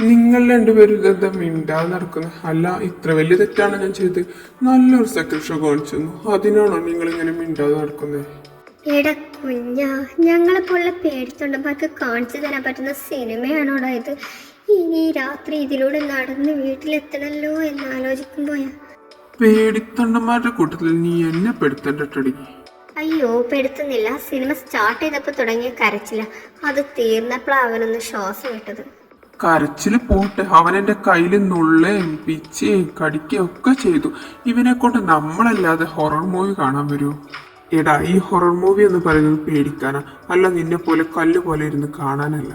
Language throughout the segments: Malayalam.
നിങ്ങൾ രണ്ടുപേരും ഇതെന്താ മിണ്ടാതെ നടക്കുന്നത്? അല്ല, ഇത്ര വലിയ തെറ്റാണ് ഞാൻ ചെയ്തത്. നല്ലൊരു സെക്കൻഡ് ഷോ കാണിച്ചു തന്നു, അതിനാണോ നിങ്ങൾ ഇങ്ങനെ മിണ്ടാതെ നടക്കുന്നത്? എടാ കുഞ്ഞാ, ഞങ്ങളെപ്പോലുള്ള പേടിത്തൊണ്ടന്മാർക്ക് കാണിച്ചു തരാൻ പറ്റുന്ന സിനിമയാണോടാ ഇത്? ഇനി രാത്രി ഇതിലൂടെ നടന്ന് വീട്ടിലെത്തണല്ലോ എന്ന് ആലോചിക്കുമ്പോയാ. പേടിത്തൊണ്ടന്മാരുടെ കൂട്ടത്തിൽ നീ എന്നെ പെടുത്തണ്ടടി. അയ്യോ, പെടുത്തുന്നില്ല. സിനിമ സ്റ്റാർട്ട് ചെയ്തപ്പോൾ തുടങ്ങിയ കരച്ചില്ല, അത് തീർന്നപ്പോൾ അവനൊന്ന് ശ്വാസം വിട്ടത്. കരച്ചില് പോട്ടെ, അവൻ എൻ്റെ കയ്യിൽ നുള്ളയും പിച്ചയും കടിക്കുകയും ഒക്കെ ചെയ്തു. ഇവനെ കൊണ്ട് നമ്മളല്ലാതെ ഹൊറർ മൂവി കാണാൻ വരുമോ? എടാ, ഈ ഹൊറർ മൂവി എന്ന് പറയുന്നത് പേടിക്കാനാ, അല്ല നിന്നെ പോലെ കല്ല് പോലെ ഇരുന്ന് കാണാനല്ല.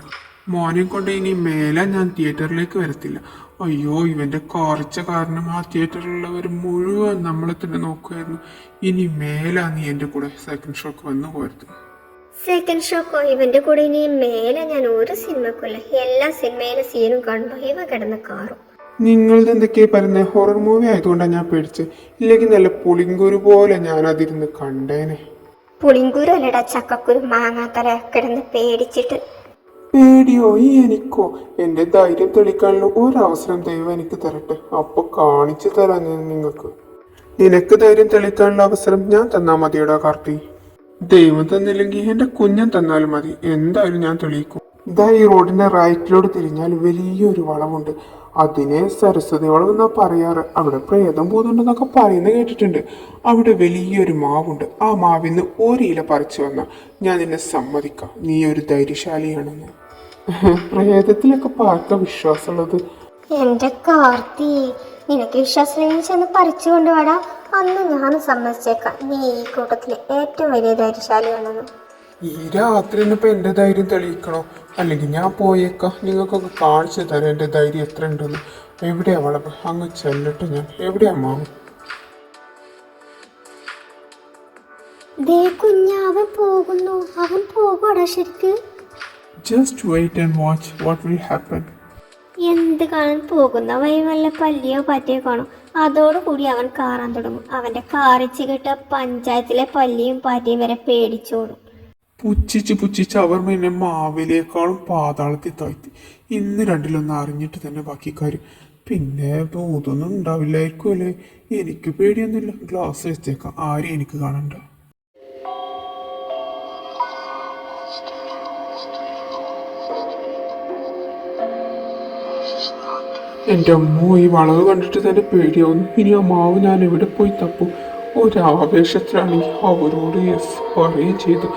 മോനെ കൊണ്ട് ഇനി മേലെ ഞാൻ തിയേറ്ററിലേക്ക് വരത്തില്ല. അയ്യോ, ഇവന്റെ കുറച്ച കാരണം ആ തിയേറ്ററിലുള്ളവർ മുഴുവൻ നമ്മളെ തന്നെ നോക്കുമായിരുന്നു. ഇനി മേലാ നീ എൻ്റെ കൂടെ സെക്കൻഡ് ഷോക്ക് വന്നു പോരുത്. സെക്കൻഡ് ഷോക്കോ? ഇവന്റെ കൂടെ ഇനി മേലെ ഞാൻ ഒരു സിനിമക്കുള്ള എല്ലാ സിനിമയിലെ സീനും കാണുമ്പോൾ ഇവ കിടന്ന് കാറും. നിങ്ങളുടെ എന്തൊക്കെയാ പറയുന്നത്? ഹൊറർ മൂവി ആയതുകൊണ്ടാണ് ഞാൻ പേടിച്ചത്. ഇല്ലെങ്കിൽ നല്ല പുളിങ്കുരു പോലെ ഞാൻ അതിരുന്ന് കണ്ടേനെ. പുളിങ്കുരു അല്ലടാ, ചക്കക്കുരു, മാങ്ങാത്തല കിടന്ന് പേടിച്ചിട്ട്. പേടിയോ? ഈ എനിക്കോ? എന്റെ ധൈര്യം തെളിക്കാനുള്ള ഒരവസരം ദൈവം എനിക്ക് തരട്ടെ, അപ്പൊ കാണിച്ചു തരാം ഞാൻ നിങ്ങൾക്ക്. നിനക്ക് ധൈര്യം തെളിക്കാനുള്ള അവസരം ഞാൻ തന്നാ മതിയടാ കാർത്തി. ദൈവം തന്നില്ലെങ്കിൽ എന്റെ കുഞ്ഞൻ തന്നാലും മതി, എന്തായാലും ഞാൻ തെളിയിക്കും. ഇതാ ഈ റോഡിന്റെ റൈറ്റിലോട് തിരിഞ്ഞാൽ വലിയൊരു വളവുണ്ട്. അതിനെ സരസ്വതി വളവ് എന്നാ പറയാറ്. അവിടെ പ്രേതം പോകുന്നുണ്ടെന്നൊക്കെ പറയുന്നത് കേട്ടിട്ടുണ്ട്. അവിടെ വലിയൊരു മാവുണ്ട്. ആ മാവിന്ന് ഒരില പറിച്ചു വന്ന ഞാൻ നിന്നെ സമ്മതിക്കാം, നീ ഒരു ധൈര്യശാലിയാണെന്ന്. പ്രേതത്തിലൊക്കെ പാർക്ക വിശ്വാസമുള്ളത്? എന്റെ കാർത്തി, നിനക്ക് വിശ്വാസം ചെന്ന് പറിച്ചു കൊണ്ടുപോടാ. അന്ന് ഞാൻ സമ്മതിച്ചേക്കാം, നീ ഈ കൂട്ടത്തില് ഏറ്റവും വലിയ ധൈര്യശാലിയാണെന്ന്. ഈ രാത്രി ഇന്നിപ്പോ എന്റെ ധൈര്യം തെളിയിക്കണോ? അല്ലെങ്കിൽ ഞാൻ പോയേക്കാം, നിങ്ങൾക്കൊക്കെ കാണിച്ചു തരാം എന്റെ ധൈര്യം എത്ര ഉണ്ടെന്ന്. എവിടെയാ വളവ്? അങ്ങ് ചെല്ലട്ടെ ഞാൻ. എവിടെയാ മാവ്? കുഞ്ഞാവൻ പോകുന്നു. അവൻ പോകൂടാ ശരിക്ക്? Just wait and watch what will happen. എന്ത് കാണാൻ പോകുന്ന വഴി വല്ല പല്ലിയോ പറ്റിയോ കാണും. അതോടുകൂടി അവൻ കാറാൻ തുടങ്ങും. അവന്റെ കാറിച്ച് കിട്ട പഞ്ചായത്തിലെ പല്ലിയും പാറ്റിയും വരെ പേടിച്ചോടും. പുച്ഛിച്ച് അവർ എന്നെ മാവിലേക്കാളും പാതാളത്തിൽ താഴ്ത്തി. ഇന്ന് രണ്ടിലൊന്നും അറിഞ്ഞിട്ട് തന്നെ ബാക്കി കാര്യം. പിന്നെ ബോധമൊന്നും ഉണ്ടാവില്ലായിരിക്കും അല്ലേ? എനിക്ക് പേടിയൊന്നുമില്ല. ഗ്ലാസ് വെച്ചേക്കാം, ആരും എനിക്ക് കാണണ്ട. എൻ്റെ അമ്മോ, ഈ വളവ് കണ്ടിട്ട് തന്നെ പേടിയാവുന്നു. ഇനി ആ മാവ് ഞാൻ എവിടെ പോയി തപ്പും? ഒരാവേശത്തിലാണ് അവരോട് യെസ് പറയുകയും ചെയ്തു.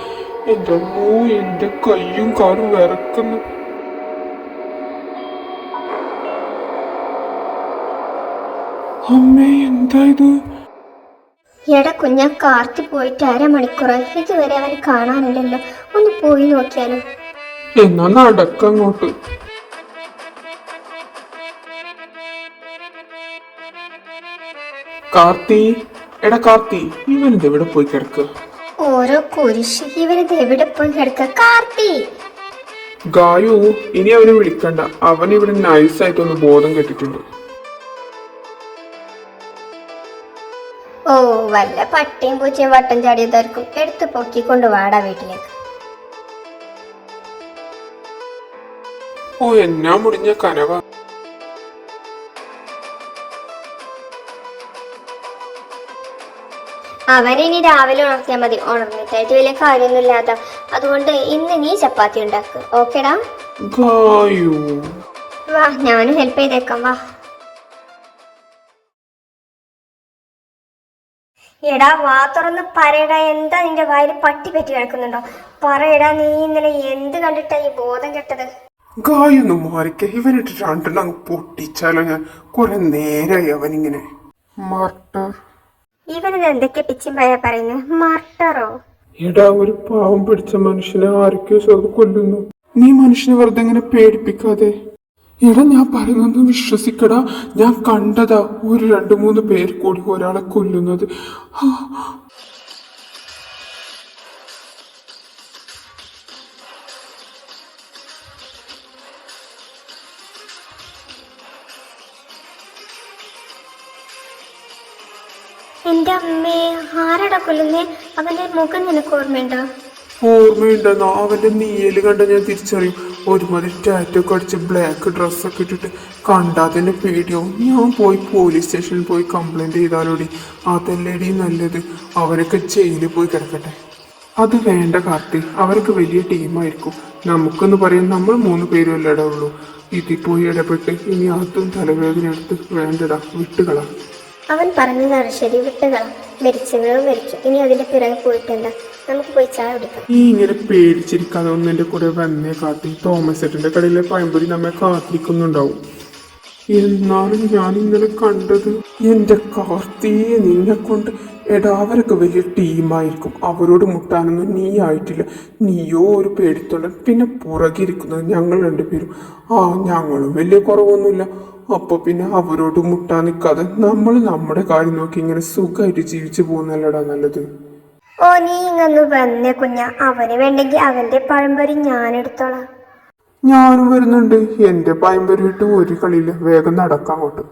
എൻ്റെ അമ്മോ, എൻ്റെ കയ്യും കാലും വിറക്കുന്നു. അമ്മേ, എന്തായത്? എടാ കുഞ്ഞ, കാർത്തി പോയിട്ട് അരമണിക്കൂറായി, ഇതുവരെ അവൻ കാണാനില്ലല്ലോ. ഒന്ന് പോയി നോക്കിയാലോ? എന്നാ നടക്കങ്ങോട്ട്. കാർത്തി, എടാ കാർത്തി, ഇവനിത് എവിടെ പോയി കിടക്കുക? ഓരോ കുരിശ്, ഇവനിത് എവിടെ പോയി കിടക്കുക? കാർത്തി! ഗായു, ഇനി അവനെ വിളിക്കണ്ട. അവൻ ഇവിടെ നൈസായിട്ടൊന്ന് ബോധം കെട്ടിട്ടുണ്ട്. ഓ, വല്ല പട്ടിയും പൂച്ചയും വട്ടം ചാടിയതായിരിക്കും. എടുത്ത് പൊക്കി കൊണ്ടുവാടാ വീട്ടിലേക്ക്. ഓ, എന്നാ മുടിഞ്ഞ കനവ. അവനിനി രാവിലെ ഉണർത്തിയാൽ മതി. ഉണർന്നിട്ടായിട്ട് വലിയ കാര്യമൊന്നുമില്ലാത്ത. അതുകൊണ്ട് ഇന്ന് നീ ചപ്പാത്തി ഉണ്ടാക്കുക. ഓക്കേടാ? വാ, ഞാനും ഹെൽപ്പ് ചെയ്തേക്കാം. വാ. എടാ, വാ തുറന്ന് പറയടാ. എന്താ നിന്റെ വായിൽ പട്ടി പറ്റി കിടക്കുന്നുണ്ടോ? പറയടാ, നീ ഇന്നലെ എന്ത് കണ്ടിട്ടാ ഈ ബോധം കെട്ടത്? ഗായൊന്നും മാറിക്ക. ഇവനിട്ട് രണ്ടെണ്ണം പൊട്ടിച്ചാലോ ഞാൻ. കുറെ നേരായി അവനിങ്ങനെ. മർട്ടർ. ഇവനിത് എന്തൊക്കെ പിച്ചും പയ്യാ പറയുന്നത്? മർട്ടറോ? എടാ, ഒരു പാവം പിടിച്ച മനുഷ്യനെ ആരൊക്കെയോ കൊല്ലുന്നു. നീ മനുഷ്യനെ വെറുതെ ഇങ്ങനെ പേടിപ്പിക്കാതെ. എടാ, ഞാൻ പറയുന്നത് വിശ്വസിക്കടാ. ഞാൻ കണ്ടതാ, ഒരു 2-3 പേര് കൂടി ഒരാളെ കൊല്ലുന്നത്. എന്റെ അമ്മേ, ആരാടാ കൊല്ലുന്നേ? അവന്റെ മുഖം നിനക്ക് ഓർമ്മയുണ്ടോ? ഓർമ്മയുണ്ടെന്നോ? അവന്റെ നീയല് കണ്ട ഞാൻ തിരിച്ചറിയും. ഒരുമാതിരി ടാറ്റൊക്കെ അടിച്ച് ബ്ലാക്ക് ഡ്രസ്സൊക്കെ ഇട്ടിട്ട് കണ്ടാ തന്നെ പേടിയാവും. ഞാൻ പോയി പോലീസ് സ്റ്റേഷനിൽ പോയി കംപ്ലൈന്റ് ചെയ്താലോടി? അതല്ലേടി നല്ലത്. അവരൊക്കെ ജയിലിൽ പോയി കിടക്കട്ടെ. അത് വേണ്ട കാർത്തി, അവർക്ക് വലിയ ടീമായിരിക്കും. നമുക്കെന്ന് പറയാൻ നമ്മൾ 3 പേരും അല്ലട ഉള്ളൂ. ഇതിൽ പോയി ഇടപെട്ട് ഇനി അതും തലവേദന എടുത്ത് വേണ്ടടാ, വിട്ടുകളാ. അവൻ പറഞ്ഞതാണ് ശരി, വിട്ടുകളാം. മരിച്ചവരും മരിച്ചു, ഇനി അതിന്റെ പിറകെ പോയിട്ടെന്താ? നമുക്ക് പോയി ചായ കുടിക്കാം. നീ ഇങ്ങനെ പേടിച്ചിരിക്കാതെ ഒന്ന് എന്റെ കൂടെ വന്നേ കാർത്തി. തോമസ് ഏട്ടന്റെ കടയിലെ പഴംപൊരി നമ്മെ കാത്തിരിക്കുന്നുണ്ടാവും. എന്നാലും ഞാൻ ഇന്നലെ കണ്ടത് എന്റെ കാർത്തിയെ നിന്നെ കൊണ്ട്. എടാ, അവരൊക്കെ വലിയ ടീമായിരിക്കും. അവരോട് മുട്ടാനൊന്നും നീ ആയിട്ടില്ല. നീയോ ഒരു പേടിത്തൊണ്ടൻ, പിന്നെ പുറകിരിക്കുന്നത് ഞങ്ങൾ 2 പേരും. ഞങ്ങളും വലിയ കുറവൊന്നുമില്ല. അപ്പൊ പിന്നെ അവരോട് മുട്ടാൻ നിൽക്കാതെ നമ്മൾ നമ്മുടെ കാര്യം നോക്കി ഇങ്ങനെ സുഖമായിട്ട് ജീവിച്ചു പോകുന്നല്ലടാ നല്ലത്. ഓ, നീ ഇങ്ങൊന്ന് വന്നേ കുഞ്ഞ. അവന് വേണ്ടെങ്കിൽ അവന്റെ പഴംപൊരി ഞാൻ എടുത്തോളാം. ഞാനും വരുന്നുണ്ട്. എന്റെ പഴംപൊരി ഇട്ട് ഒരു കളിയില്ല. വേഗം നടക്കാം അങ്ങോട്ട്.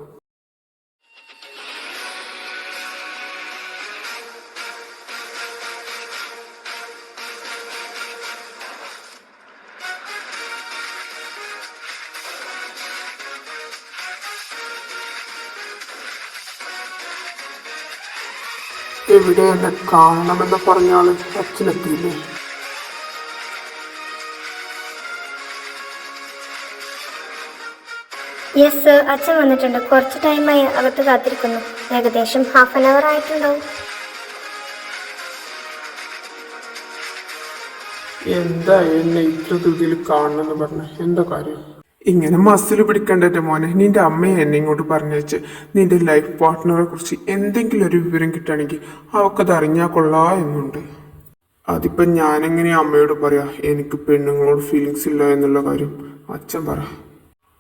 എവിടെ എന്നെ കാണണമെന്ന് പറഞ്ഞാള് അച്ഛനെത്തിയില്ലേ? യെസ് സർ, അച്ഛൻ വന്നിട്ടുണ്ട്. കുറച്ച് ടൈമായി അകത്ത് കാത്തിരിക്കുന്നു. ഏകദേശം ഹാഫ് ആൻ അവർ ആയിട്ടുണ്ടാവും. എന്താ എന്നെ ഇത്ര ധൃതിയിൽ കാണണമെന്ന് പറഞ്ഞ എന്താ കാര്യം? ഇങ്ങനെ മസിൽ പിടിക്കണ്ടേ മോനെ. നിന്റെ അമ്മയെ എന്നെ ഇങ്ങോട്ട് പറഞ്ഞേച്ച് നിന്റെ ലൈഫ് പാർട്ട്ണറെ കുറിച്ച് എന്തെങ്കിലും ഒരു വിവരം കിട്ടുകയാണെങ്കിൽ അവക്കത് അറിഞ്ഞാൽ കൊള്ളാ എന്നുണ്ട്. അതിപ്പോ ഞാനെങ്ങനെയാ അമ്മയോട് പറയാ എനിക്ക് പെണ്ണുങ്ങളോട് ഫീലിങ്സ് ഇല്ല എന്നുള്ള കാര്യം? അച്ഛൻ പറ.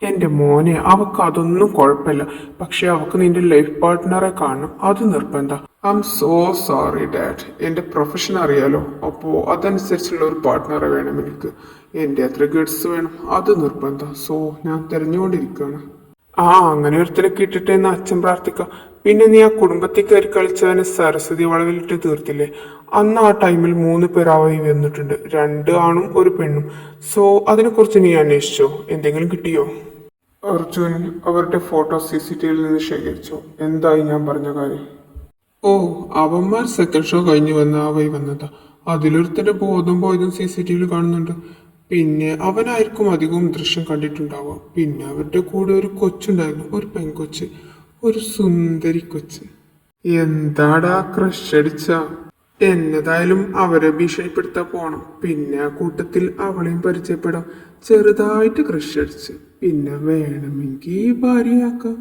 എൻ്റെ മോനെ, അവക്ക് അതൊന്നും കുഴപ്പമില്ല. പക്ഷെ അവക്ക് നിന്റെ ലൈഫ് പാർട്ട്ണറെ കാണണം, അത് നിർബന്ധം. I M so sorry dad. എൻ്റെ പ്രൊഫഷൻ അറിയാലോ, അപ്പോൾ അതനുസരിച്ചുള്ള ഒരു പാർട്ട്ണറെ വേണം എനിക്ക്. എൻ്റെ അത്ര ഗഡ്സ് വേണം, അത് നിർബന്ധം. സോ ഞാൻ തിരഞ്ഞുകൊണ്ടിരിക്കുകയാണ്. അങ്ങനെ ഒരുത്തനെ കിട്ടട്ടെ എന്ന് അച്ഛൻ പ്രാർത്ഥിക്കാം. പിന്നെ നീ ആ കുടുംബത്തിൽ കയറി കളിച്ചവനെ സരസ്വതി വളവിലിട്ട് തീർത്തില്ലേ? അന്ന് ആ ടൈമിൽ 3 പേരായി വന്നിട്ടുണ്ട്. 2 ആണും 1 പെണ്ണും. സോ അതിനെക്കുറിച്ച് നീ അന്വേഷിച്ചോ? എന്തെങ്കിലും കിട്ടിയോ? അർജുൻ അവരുടെ ഫോട്ടോ CCTVയിൽ നിന്ന് ശേഖരിച്ചോ? എന്തായി ഞാൻ പറഞ്ഞ കാര്യം? അവന്മാർ സെക്കൻഡ് ഷോ കഴിഞ്ഞ് വന്ന വഴി വന്നതാ. അതിലൊരുത്തന്റെ ബോധം പോയതും CCTVയിൽ കാണുന്നുണ്ട്. പിന്നെ അവനായിരിക്കും അധികവും ദൃശ്യം കണ്ടിട്ടുണ്ടാവുക. പിന്നെ അവരുടെ കൂടെ ഒരു കൊച്ചുണ്ടായിരുന്നു, ഒരു പെൺകൊച്ച്, ഒരു സുന്ദരി കൊച്ച്. എന്താടാ ക്രഷ് അടിച്ച? എന്നതായാലും അവരെ ഭീഷണിപ്പെടുത്താൻ പോണം. പിന്നെ ആ കൂട്ടത്തിൽ അവളെയും പരിചയപ്പെടാം. ചെറുതായിട്ട് ക്രഷ് അടിച്ച് പിന്നെ വേണമെങ്കിൽ ഭാര്യയാക്കാം.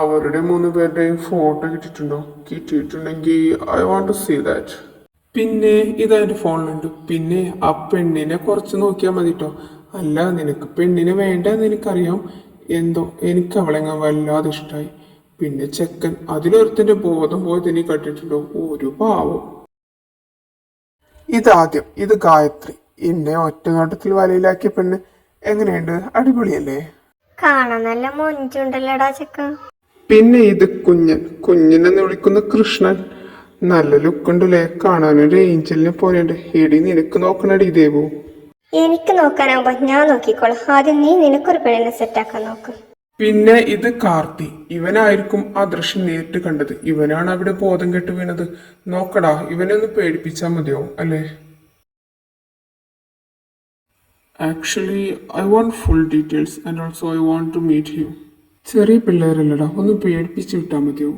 അവരുടെ 3 പേരുടെയും ഫോട്ടോ കിട്ടിയിട്ടുണ്ടോ? കിട്ടിയിട്ടുണ്ടെങ്കിൽ I want to see that. പിന്നെ ഇതെന്റെ ഫോണിലുണ്ട്. പിന്നെ ആ പെണ്ണിനെ കുറച്ച് നോക്കിയാൽ മതി കേട്ടോ. അല്ല, നിനക്ക് പെണ്ണിനെ വേണ്ടെന്ന് എനിക്കറിയാം. എന്തോ എനിക്ക് അവളെങ്ങ വല്ലാതെ ഇഷ്ടമായി. പിന്നെ ചെക്കൻ, അതിലൊരുത്തന്റെ ബോധം പോയത് നീ കണ്ടിട്ടുണ്ടോ? ഒരു പാവം. ഇതാദ്യം, ഇത് ഗായത്രി. എന്നെ ഒറ്റ നോട്ടത്തിൽ വലയിലാക്കിയ പെണ്ണ്. എങ്ങനെയുണ്ട്? അടിപൊളിയല്ലേ? കാണാൻ നല്ല മൊഞ്ചുണ്ടല്ലോടാ ചെക്ക. പിന്നെ ഇത് കുഞ്ഞൻ. കുഞ്ഞനെന്ന് വിളിക്കുന്ന കൃഷ്ണൻ. നല്ല ലുക്കുണ്ടല്ലേ? കാണാനൊരു ഏഞ്ചലിനെ പോലെയുണ്ട്. എടി നിനക്ക് നോക്കണടി ദേവു. എനിക്ക് നോക്കാനാവുമ്പോ ഞാൻ നോക്കിക്കോളാം. ആദ്യം നീ നിനക്കൊരു പെണ്ണിനെ സെറ്റാക്കാൻ നോക്ക്. പിന്നെ ഇത് കാർത്തി. ഇവനായിരിക്കും ആ ദൃശ്യം നേരിട്ട് കണ്ടത്. ഇവനാണ് അവിടെ ബോധം കെട്ട് വീണത്. നോക്കടാ, ഇവനെ ഒന്ന് പേടിപ്പിച്ചാൽ മതിയോ അല്ലേ? Actually I want full details and also I want to meet you. ചെറിയ പിള്ളേരല്ലടാ, ഒന്ന് പേടിപ്പിച്ച് വിട്ടാൽ മതിയോ?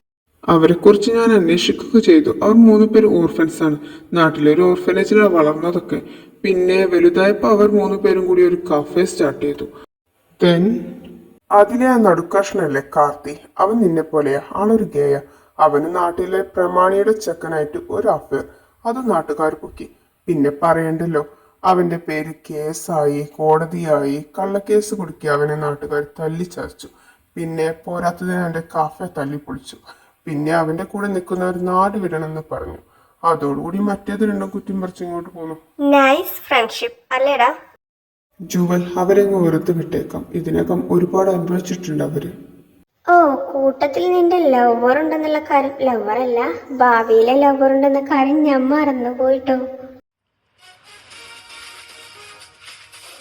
അവരെക്കുറിച്ച് ഞാൻ അന്വേഷിക്കുക ചെയ്തു. അവർ 3 പേര് ഓർഫൻസ് ആണ്. നാട്ടിലൊരു ഓർഫനേജിലാണ് വളർന്നതൊക്കെ. പിന്നെ വലുതായപ്പോൾ അവർ 3 പേരും കൂടി ഒരു കഫേ സ്റ്റാർട്ട് ചെയ്തു. ദെൻ അതിലെ ആ നടുക്കഷ്ണല്ലേ കാർത്തി, അവൻ നിന്നെ പോലെയാ, ആളൊരു ഗേയ. അവന് നാട്ടിലെ പ്രമാണിയുടെ ചെക്കനായിട്ട് ഒരു അഫയർ. അത് നാട്ടുകാർ പൊക്കി. പിന്നെ പറയണ്ടല്ലോ, അവന്റെ പേര് കേസായി, കോടതിയായി, കള്ളക്കേസ് കുടുക്കി അവനെ നാട്ടുകാർ തല്ലിച്ചതച്ചു. പിന്നെ പോരാത്തതിന് അവന്റെ കാഫെ തല്ലിപ്പൊളിച്ചു. പിന്നെ അവന്റെ കൂടെ നിൽക്കുന്നവർ നാട് വിടണമെന്ന് പറഞ്ഞു. അതോടുകൂടി മറ്റേത് 2 കുറ്റം പറിച്ച് ഇങ്ങോട്ട് പോന്നു. നൈസ് ഫ്രണ്ട്ഷിപ്പ് അല്ലേടാ? ജുവൽ, അവരെങ്ങ് വെറുതെ വിട്ടേക്കാം. ഇതിനകം ഒരുപാട് അനുഭവിച്ചിട്ടുണ്ട് അവര്. കൂട്ടത്തിൽ നിന്റെ ലവർ ഉണ്ടെന്നുള്ള കാര്യം, ലവറല്ല ഭാവിയിലെ ലവർ ഉണ്ടെന്ന കാര്യം ഞാൻ മറന്നു പോയിട്ടോ.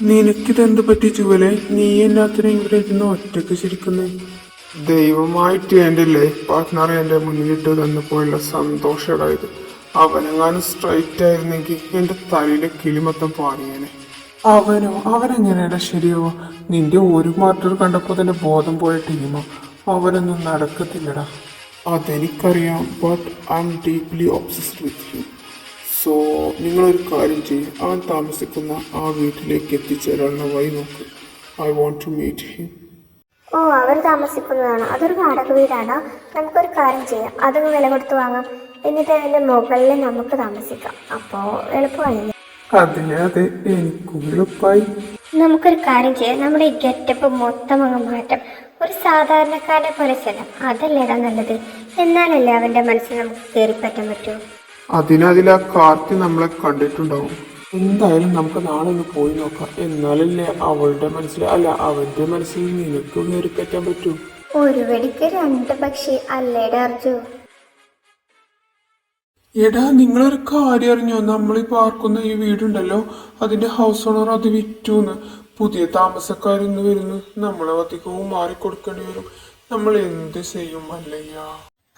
നിനക്കിതെന്ത് പറ്റി ചുവലെ? നീ എല്ലാത്തിനും ഇവിടെ ഇരുന്ന് ഒറ്റക്ക് ചിരിക്കുന്നേ? ദൈവമായിട്ട് എൻ്റെ ലൈഫ് പാർട്ട്ണറെ എൻ്റെ മുന്നിലിട്ട് തന്നപ്പോഴുള്ള സന്തോഷമായത്. അവനെങ്ങാനും സ്ട്രൈറ്റ് ആയിരുന്നെങ്കിൽ എൻ്റെ തലയിലെ കിളി മൊത്തം പാറിയേനെ. അവനെങ്ങനെയാ ശരിയാവോ? നിന്റെ ഒരു മാറ്റർ കണ്ടപ്പോൾ തന്നെ ബോധം പോയ ടീമോ? അവനൊന്നും നടക്കത്തില്ലടാ. അതെനിക്കറിയാം, but I M deeply obsessed with him. So നിങ്ങളൊരു കാര്യം ചെയ്യും, അവൻ താമസിക്കുന്ന ആ വീട്ടിലേക്ക് എത്തിച്ചേരാനുള്ള വഴി നോക്ക്. I want to meet him. ഓ, അവർ താമസിക്കുന്നതാണോ? അതൊരു വാടക വീടാണോ? നമുക്കൊരു കാര്യം ചെയ്യാം, അതൊന്ന് വില കൊടുത്ത് വാങ്ങാം. എന്നിട്ട് അതിൻ്റെ മുകളിൽ നമുക്ക് താമസിക്കാം. അപ്പോൾ എളുപ്പമായില്ലേ? അതെ അതെ, എനിക്കും എളുപ്പമായി. നമുക്കൊരു കാര്യം ചെയ്യാം, നമ്മുടെ ഈ ഗെറ്റപ്പ് മൊത്തം അങ്ങ് മാറ്റാം. ഒരു സാധാരണക്കാരനെ പോലെ ചെല്ലാം, അതല്ലേടാ നല്ലത്. എന്നാലല്ലേ അവൻ്റെ മനസ്സിൽ നമുക്ക് കയറിപ്പറ്റാൻ പറ്റൂ. അതിനതിലാ കാർത്തി നമ്മളെ കണ്ടിട്ടുണ്ടാവും. എന്തായാലും നമുക്ക് നാളെ ഒന്ന് പോയി നോക്കാം. എന്നാലല്ലേ അവളുടെ മനസ്സിൽ അല്ല അവന്റെ മനസ്സിൽ നിനക്ക് കയറി പറ്റാൻ പറ്റൂ. ഒരു വെടിക്ക് രണ്ട് പക്ഷി അല്ലേടാ അർജു? എടാ, നിങ്ങളൊരു കാര്യം അറിഞ്ഞോ? നമ്മൾ ഈ പാർക്കുന്ന ഈ വീടുണ്ടല്ലോ, അതിന്റെ ഹൗസ് ഓണർ അത് വിറ്റൂന്ന്. പുതിയ താമസക്കാരിന്ന് വരുന്നു. നമ്മളെ അധികവും മാറിക്കൊടുക്കേണ്ടി വരും. നമ്മൾ എന്ത് ചെയ്യും അല്ലയ്യാ?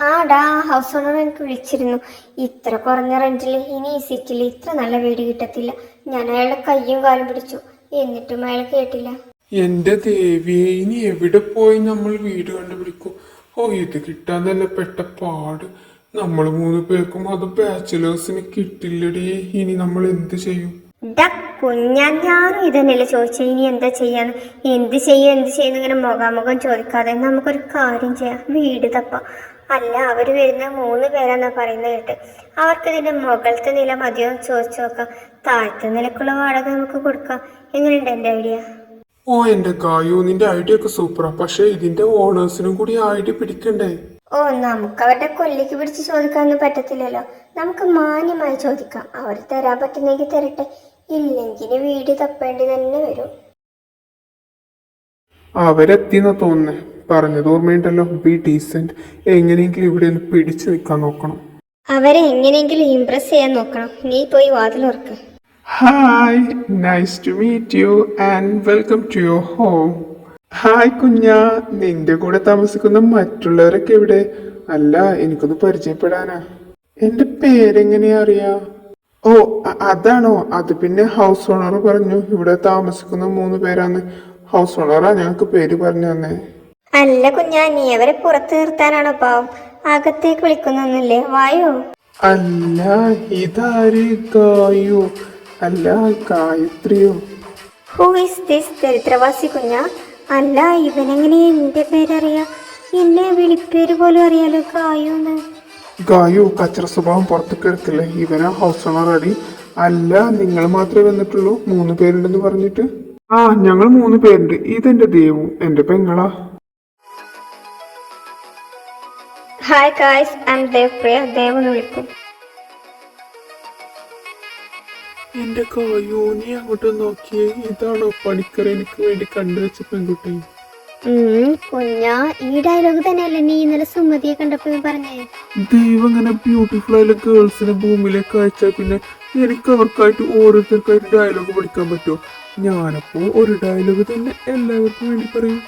ആടാ, ഹൗസ് ഓണർ എനിക്ക് വിളിച്ചിരുന്നു. ഇത്ര കുറഞ്ഞ റെന്റിൽ ഇനി ഈ സിറ്റിയിൽ ഇത്ര നല്ല വീട് കിട്ടത്തില്ല. ഞാൻ അയാളുടെ കയ്യും കാലും പിടിച്ചു, എന്നിട്ടും അയാൾ കേട്ടില്ല. എന്റെ ദേവിയെ, ഇനി എവിടെ പോയി നമ്മൾ വീട് കണ്ടുപിടിക്കും? ഓ, ഇത് കിട്ടാൻ തന്നെ പെട്ട പാട്. നമ്മൾ 3 പേർക്കും അത് ബാച്ചിലേഴ്സിന് കിട്ടില്ലടി. ഇനി നമ്മൾ എന്ത് ചെയ്യും? ഞാനും ഇതന്നെയല്ലേ ചോദിച്ചേ, ഇനി എന്താ ചെയ്യാന്ന്? എന്ത് ചെയ്യുന്നു ഇങ്ങനെ മുഖാമുഖം ചോദിക്കാതെ നമുക്കൊരു കാര്യം ചെയ്യാം, വീട് തപ്പാം. അല്ല, അവർ വരുന്ന 3 പേരാന്നാ പറയുന്നത് കേട്ട്. അവർക്ക് ഇതിന്റെ മുകളിലത്തെ നില മതിയോ ചോദിച്ചു നോക്കാം. താഴത്തെ നിലക്കുള്ള വാടക നമുക്ക് കൊടുക്കാം. എങ്ങനെയുണ്ട് എന്റെ ഐഡിയ? ഓ എന്റെ ഗായു, നിന്റെ ഐഡിയ ഒക്കെ സൂപ്പറാ. പക്ഷെ ഇതിന്റെ ഓണേഴ്സിനും കൂടി ഐഡിയ പിടിക്കണ്ടേ? ഓ, നമുക്ക് അവരുടെ കൊല്ലിക്ക് പിടിച്ച് ചോദിക്കാനൊന്നും പറ്റത്തില്ലല്ലോ. നമുക്ക് മാന്യമായി ചോദിക്കാം. അവർ തരാൻ പറ്റുന്നെങ്കിൽ തരട്ടെ, ഇല്ലെങ്കിൽ വീട് തപ്പേണ്ടി തന്നെ വരും. അവരെത്തിന്നാ തോന്നുന്നേ. പറഞ്ഞത് ഓർമ്മയുണ്ടല്ലോ, ബി ഡീസന്റ്. എങ്ങനെയെങ്കിലും ഇവിടെ ഒന്ന് പിടിച്ചു നിൽക്കാൻ നോക്കണം. അവരെ എങ്ങനെയെങ്കിലും ഇംപ്രസ് ചെയ്യാൻ നോക്കണം. നീ പോയി വാതിലോർക്ക്. Hi, nice to meet you and welcome to your home. Hi കുഞ്ഞാ, നിന്റെ കൂടെ താമസിക്കുന്ന മറ്റുള്ളവരൊക്കെ എവിടെ? അല്ല, എനിക്കൊന്ന് പരിചയപ്പെടാനാ. എന്റെ പേരെങ്ങനെയാ അറിയാ? ഓ, അതാണോ? അത് പിന്നെ ഹൗസ് ഓണർ പറഞ്ഞു ഇവിടെ താമസിക്കുന്ന 3 പേരാന്ന്. ഹൗസ് ഓണറാ ഞങ്ങൾക്ക് പേര് പറഞ്ഞു തന്നെ. അല്ല കുഞ്ഞാ, നീ അവരെ പുറത്ത് നിർത്താനാണോ പാവം? അകത്തേക്ക് വിളിക്കുന്നൊന്നുമില്ലേ? വായോ. അല്ല, ഇതാര്? ഗായു അല്ല, ഗായത്രിയോ? ഹൂ ഈസ് ദിസ് ദരിദ്രവാസി കുഞ്ഞാ? അല്ല, ഇവനെങ്ങനെ എന്റെ പേരറിയാ? എന്നെ വിളിപ്പേര് പോലും അറിയാലോ, ഗായുന്ന്. ഗായു, കച്ചറ സ്വഭാവം പുറത്തേക്ക് എടുക്കില്ലേ? ഇവനാ ഹൗസ് ഓണർ അടി. അല്ല, നിങ്ങൾ മാത്രമേ വന്നിട്ടുള്ളൂ? 3 പേരുണ്ടെന്ന് പറഞ്ഞിട്ട്. ആ, ഞങ്ങൾ 3 പേരുണ്ട്. ഇതെന്റെ ദേവു, എന്റെ പെങ്ങളാ. Hi guys, I am Devpriya. ദേവെന്ന് വിളിക്കും. എന്റെ ഗായു, നീ അങ്ങോട്ട് നോക്കിയേ. ഇതാണോ പണിക്കർ എനിക്ക് വേണ്ടി കണ്ടുവച്ച പെൺകുട്ടി? കുഞ്ഞാ, ഈ ഡയലോഗ് തന്നെയല്ലേ നീ ഇന്നലെ സുമതിയെ കണ്ടപ്പോ പറഞ്ഞേ? ദൈവം ഇങ്ങനെ ബ്യൂട്ടിഫുൾ ആയ ഗേൾസിനെ ഭൂമിയിലേക്ക് അയച്ചാൽ പിന്നെ എനിക്ക് അവർക്കായിട്ട് ഓരോരുത്തർക്കായിട്ട് ഡയലോഗ് പഠിക്കാൻ പറ്റുമോ? ഞാനപ്പോ ഒരു ഡയലോഗ് തന്നെ എല്ലാവർക്കും വേണ്ടി പറയും.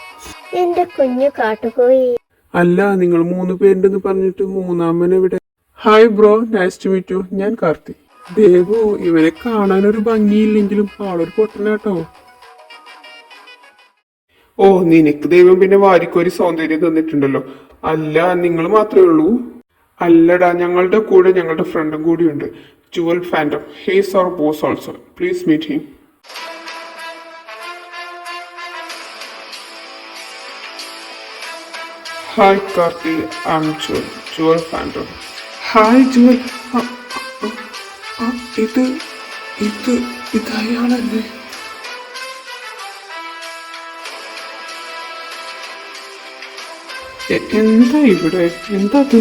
എന്റെ കുഞ്ഞു കാട്ടുപോയി. അല്ല, നിങ്ങൾ 3 പേരുണ്ടെന്ന് പറഞ്ഞിട്ട് മൂന്നാമൻ എവിടെ? Hi bro, nice to meet you. ഞാൻ കാർത്തി. ദേവു, ഇവനെ കാണാനൊരു ഭംഗിയില്ലെങ്കിലും ആളൊരു പൊട്ടനാട്ടോ. ഓ, നിനക്ക് ദൈവം പിന്നെ വാരിക്കോരി സൗന്ദര്യം തന്നിട്ടുണ്ടല്ലോ. അല്ല, നിങ്ങൾ മാത്രമേ ഉള്ളൂ? അല്ലടാ, ഞങ്ങളുടെ കൂടെ ഞങ്ങളുടെ ഫ്രണ്ടും കൂടിയുണ്ട്, Jewel Fandom. He's our boss also. Please meet him. Hi Karthi, I am Jewel Fandom. Hi Jewel. ഇത് ഇത് ഇത് അയാളല്ലേ? എന്താ ഇവിടെ? എന്താ അത്?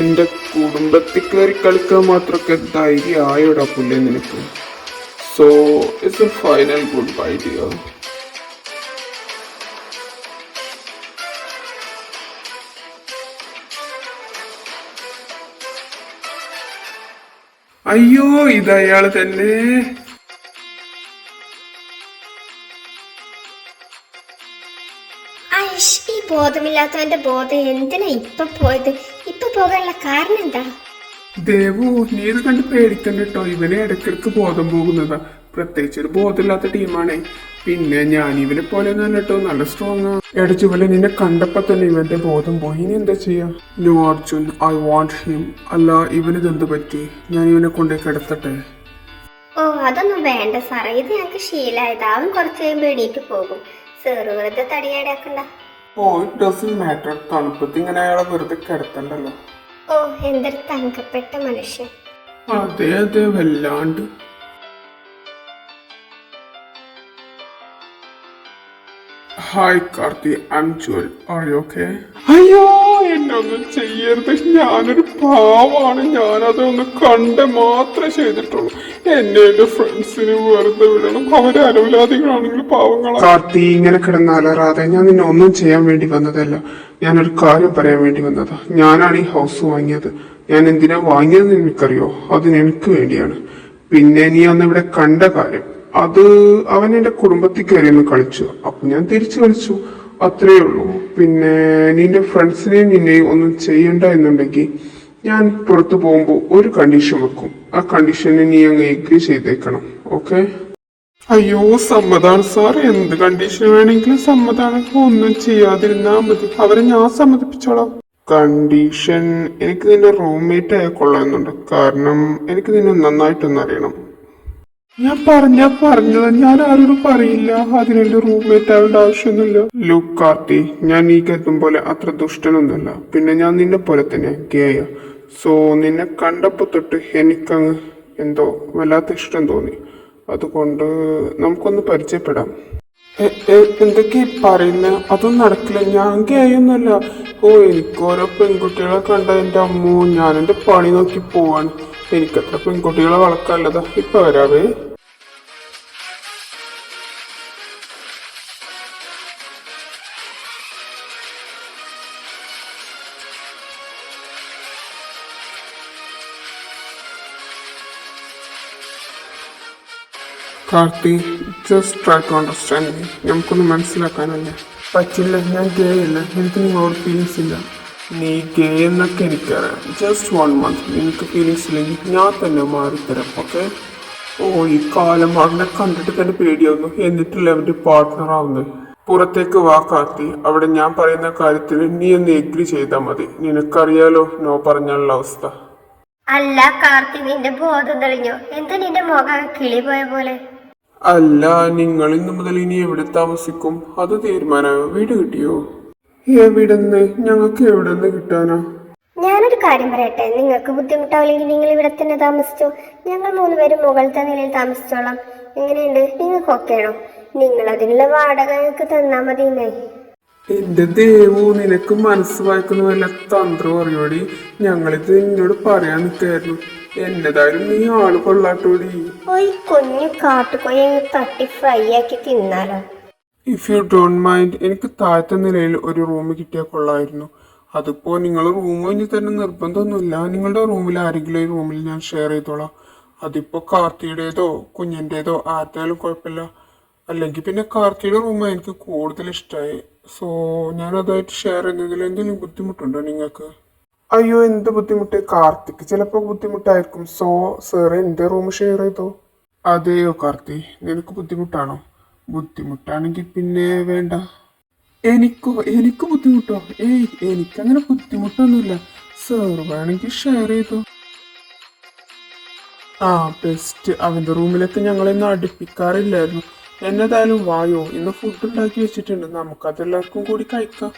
എന്റെ കുടുംബത്തിൽ കയറി കളിക്കാൻ മാത്രമൊക്കെ ധൈര്യം ആയോടാ പുല്ലേ നിനക്ക്? So it's A final good bye dear. അയ്യോ, ഇത് അയാൾ തന്നെ. ബോധമില്ലാത്തവന്റെ ബോധം എന്തിനാ ഇപ്പൊ പോയത്? ഇപ്പൊ പോകാനുള്ള കാരണം എന്താ? ദേവു, നീ ഇത് കണ്ട് പേടിക്കണ്ട കേട്ടോ. ഇവന് ഇടയ്ക്കിടയ്ക്ക് ബോധം പോകുന്നതാ. പ്രത്യേകിച്ച് ഒരു ബോധമില്ലാത്ത ടീമാണേ. പിന്നെ ഞാൻ ഇവനെ പോലെ ഒന്നും കേട്ടോ, നല്ല സ്ട്രോങ്. എടച്ചുവലെ നിന്നെ കണ്ടപ്പോ തന്നെ ഇവന്റെ ബോധം പോയി. ഇനി എന്താ ചെയ്യാ? No Arjun, I want him. അല്ല, ഇവനിതെന്ത് പറ്റി? ഞാൻ ഇവനെ കൊണ്ടേ കിടത്തട്ടെ? ഓ, അതൊന്നും വേണ്ട സാറേ, ഇത് ഞങ്ങൾക്ക് ശീലമായത്. അവൻ കുറച്ച് കഴിയുമ്പോൾ എണീറ്റ് പോകും. സാറ് വെറുതെ തടിയാടാക്കണ്ട. ഓ, ഇറ്റ് ഡസന്റ് മാറ്റർ. തണുപ്പത്ത് ഇങ്ങനെ അയാളെ വെറുതെ കിടത്തണ്ടല്ലോ. ഓ, എന്തൊരു തങ്കപ്പെട്ട മനുഷ്യൻ. അതെ അതെ, വല്ലാണ്ട്. Hi Karthi, I'm Jewel. Are you okay? അയ്യോ, എന്നൊന്നും ചെയ്യരുത്. ഞാനൊരു പാവാണ്. ഞാനതൊന്ന് കണ്ട് മാത്രമേ ചെയ്തിട്ടുള്ളൂ. എന്നെ എന്റെ ഫ്രണ്ട്സിന് വെറുതെ വിടണം. അവര് അനവലാദികളാണെങ്കിൽ പാവങ്ങളാണ്. കാർത്തി, ഇങ്ങനെ കിടന്നാലറാതെ. ഞാൻ നിന്നെ ഒന്നും ചെയ്യാൻ വേണ്ടി വന്നതല്ല. ഞാനൊരു കാര്യം പറയാൻ വേണ്ടി വന്നതാ. ഞാനാണ് ഈ ഹൗസ് വാങ്ങിയത്. ഞാൻ എന്തിനാ വാങ്ങിയതെന്ന് എനിക്കറിയോ? അതിന് എനിക്ക് വേണ്ടിയാണ്. പിന്നെ നീ അന്ന് ഇവിടെ കണ്ട കാര്യം, അത് അവൻ എന്റെ കുടുംബത്തിൽ കയറി ഒന്ന് കളിച്ചു. അപ്പൊ ഞാൻ തിരിച്ചു കളിച്ചു, അത്രേ ഉള്ളൂ. പിന്നെ നിന്റെ ഫ്രണ്ട്സിനെയും നിന്നെയും ഒന്നും ചെയ്യണ്ട എന്നുണ്ടെങ്കിൽ ഞാൻ പുറത്തു പോകുമ്പോൾ ഒരു കണ്ടീഷൻ വെക്കും. ആ കണ്ടീഷനെ നീ അങ്ങ് എഗ്രി ചെയ്തേക്കണം. ഓക്കെ? അയ്യോ, സമ്മതാണ് സാർ. എന്ത് കണ്ടീഷൻ വേണമെങ്കിലും സമ്മതാണ്. ഒന്നും ചെയ്യാതിരുന്നാ മതി. അവരെ ഞാൻ സമ്മതിപ്പിച്ചോളാം. കണ്ടീഷൻ, എനിക്ക് നിന്റെ റൂംമേറ്റ് ആയ കൊള്ളാമെന്നുണ്ട്. കാരണം എനിക്ക് നിന്നെ നന്നായിട്ടൊന്നും അറിയണം. ഞാൻ പറഞ്ഞത് ഞാൻ ആരോടും പറയില്ല. അതിനെന്റെ റൂംമേറ്റ് ആവേണ്ട ആവശ്യമൊന്നുമില്ല. ലുക്ക് കാർത്തി, ഞാൻ നീ കരുതും പോലെ അത്ര ദുഷ്ടനൊന്നുമല്ല. പിന്നെ ഞാൻ നിന്നെ പോലെ തന്നെ ഗേയ. സോ നിന്നെ കണ്ടപ്പോ തൊട്ട് എനിക്കങ്ങ് എന്തോ വല്ലാത്ത ഇഷ്ടം തോന്നി. അതുകൊണ്ട് നമുക്കൊന്ന് പരിചയപ്പെടാം. എന്തൊക്കെ പറയുന്ന? അതൊന്നും നടക്കില്ല. ഞാൻ ഗേയൊന്നുമല്ല. ഓ, എനിക്ക് ഓരോ പെൺകുട്ടികളെ കണ്ട എന്റെ അമ്മോ, ഞാൻ എന്റെ പണി നോക്കി പോവാണ്. എനിക്കത്ര പെൺകുട്ടികളെ വളർക്കാല്ലതാ. ഇപ്പൊ വരാവേ. Karthi, just try to understand me. നമുക്കൊന്ന് മനസ്സിലാക്കാനല്ലേ? പറ്റില്ല, ഞാൻ ഗേ അല്ല. എനിക്ക് നിങ്ങളോട് ഫീലിങ്സ് ഇല്ല. നീ ഗേ എന്നൊക്കെ എനിക്കറിയാം. ജസ്റ്റ് 1 month നിനക്ക് ഫീലിങ്സ് ഇല്ലെങ്കിൽ ഞാൻ തന്നെ മാറിത്തരാം. ഓക്കെ? ഓ, ഈ കാലം അവനെ കണ്ടിട്ട് തന്നെ പേടിയാവുന്നു. എന്നിട്ടില്ല അവന്റെ പാർട്ട്ണർ ആവുന്നത്. പുറത്തേക്ക് വാ കാർത്തി. അവിടെ ഞാൻ പറയുന്ന കാര്യത്തിൽ നീ ഒന്ന് എഗ്രി ചെയ്താൽ മതി. നിനക്കറിയാലോ നോ പറഞ്ഞാലുള്ള അവസ്ഥ. അല്ല കാർത്തി, നിന്റെ ബോധം തെളിഞ്ഞോ? എന്താ നിന്റെ മുഖം കിളി പോയ പോലെ? അല്ല, നിങ്ങൾ ഇന്നു മുതൽ ഇനി എവിടെ താമസിക്കും? അത് തീരുമാനമായോ? വീട് കിട്ടിയോ? എവിടെന്ന്? ഞങ്ങൾക്ക് എവിടെന്ന് കിട്ടാനാ? ഞാനൊരു കാര്യം പറയട്ടെ, നിങ്ങൾക്ക് ബുദ്ധിമുട്ടാവില്ലെങ്കിൽ നിങ്ങൾ ഇവിടെ തന്നെ താമസിച്ചോ. ഞങ്ങൾ 3 പേരും മുകളിലത്തെ നിലയിൽ താമസിച്ചോളാം. എങ്ങനെയുണ്ട്? നിങ്ങൾക്ക് ഓക്കെയാണോ? നിങ്ങൾ അതിനുള്ള വാടക ഞങ്ങൾക്ക് തന്നാ മതിയെന്നേ. എന്റെ ദേവു, നിനക്ക് മനസ്സ് വായിക്കുന്ന വല്ല തന്ത്രം അറിയോടി? ഞങ്ങളിത് നിന്നോട് പറയാൻ നിൽക്കായിരുന്നു. എന്നതായാലും നീ ആള് കൊള്ളാട്ടോടി. ഈ കുഞ്ഞു കാട്ടുകൊയ്യ തട്ടി ഫ്രൈ ആക്കി തിന്നാലോ? ഇഫ് യു ഡോണ്ട് മൈൻഡ്, എനിക്ക് താഴത്തെ നിലയിൽ ഒരു റൂം കിട്ടിയാൽ കൊള്ളായിരുന്നു. അതിപ്പോ നിങ്ങൾ റൂം കഴിഞ്ഞ് തന്നെ നിർബന്ധമൊന്നുമില്ല. നിങ്ങളുടെ റൂമിൽ ആരെങ്കിലും ഈ റൂമിൽ ഞാൻ ഷെയർ ചെയ്തോളാം. അതിപ്പോ കാർത്തിയുടേതോ കുഞ്ഞിൻ്റെതോ ആർക്കായാലും കുഴപ്പമില്ല. അല്ലെങ്കിൽ പിന്നെ കാർത്തിയുടെ റൂമാണ് എനിക്ക് കൂടുതൽ ഇഷ്ടമായി. സോ ഞാൻ അതായിട്ട് ഷെയർ ചെയ്യുന്നതിൽ എന്തെങ്കിലും ബുദ്ധിമുട്ടുണ്ടോ നിങ്ങൾക്ക്? അയ്യോ, എന്ത് ബുദ്ധിമുട്ട്? കാർത്തിക്ക് ചിലപ്പോൾ ബുദ്ധിമുട്ടായിരിക്കും. സോ സാർ എൻ്റെ റൂം ഷെയർ ചെയ്തോ. അതെയോ കാർത്തി, നിനക്ക് ബുദ്ധിമുട്ടാണോ? ബുദ്ധിമുട്ടാണെങ്കിൽ പിന്നെ വേണ്ട. എനിക്ക് ബുദ്ധിമുട്ടോ? ഏയ്, എനിക്കങ്ങനെ ബുദ്ധിമുട്ടൊന്നുമില്ല. സാർ വേണമെങ്കിൽ ഷെയർ ചെയ്തോ. ആ, ബെസ്റ്റ്. അവന്റെ റൂമിലേക്ക് ഞങ്ങളിന്ന് അടുപ്പിക്കാറില്ലായിരുന്നു. എന്നതായാലും വായോ, ഇന്ന് ഫുഡ് ഉണ്ടാക്കി വെച്ചിട്ടുണ്ട്. നമുക്കതെല്ലാവർക്കും കൂടി കഴിക്കാം.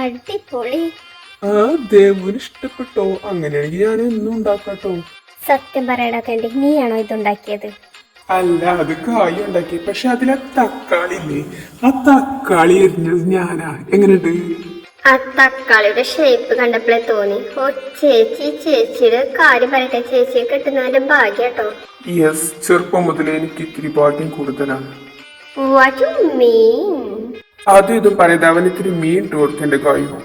അടിപൊളി. ആ, ദേവുന് ഇഷ്ടപ്പെട്ടോ? അങ്ങനെയാണെങ്കിൽ ഞാൻ എന്നും ഉണ്ടാക്കാട്ടോ. സത്യം പറയടാത്തേണ്ടി, നീയാണോ ഇതുണ്ടാക്കിയത്? അല്ല, അത് കായ് ഉണ്ടാക്കി. പക്ഷെ അതിലെ തക്കാളി ഇല്ലേ, ആ തക്കാളി എരിഞ്ഞത് ഞാനാ. എങ്ങനെയുണ്ട്? ആ തക്കാളിയുടെ ഷേപ്പ് കണ്ടപ്പോഴേ തോന്നി, ഓ ചേച്ചിയുടെ കാര്യം പറയട്ടെ, ചേച്ചിയെ കിട്ടുന്നതിന്റെ ഭാഗ്യാട്ടോ. യെസ്, ചെറുപ്പം മുതലേ എനിക്ക് ഇത്തിരി ഭാഗ്യം കൂടുതലാണ്. What you mean? അതും ഇതും പറയുന്നത് അവൻ ഇത്തിരി മീൻ ഇട്ട് കൊടുക്കേണ്ട കായോ.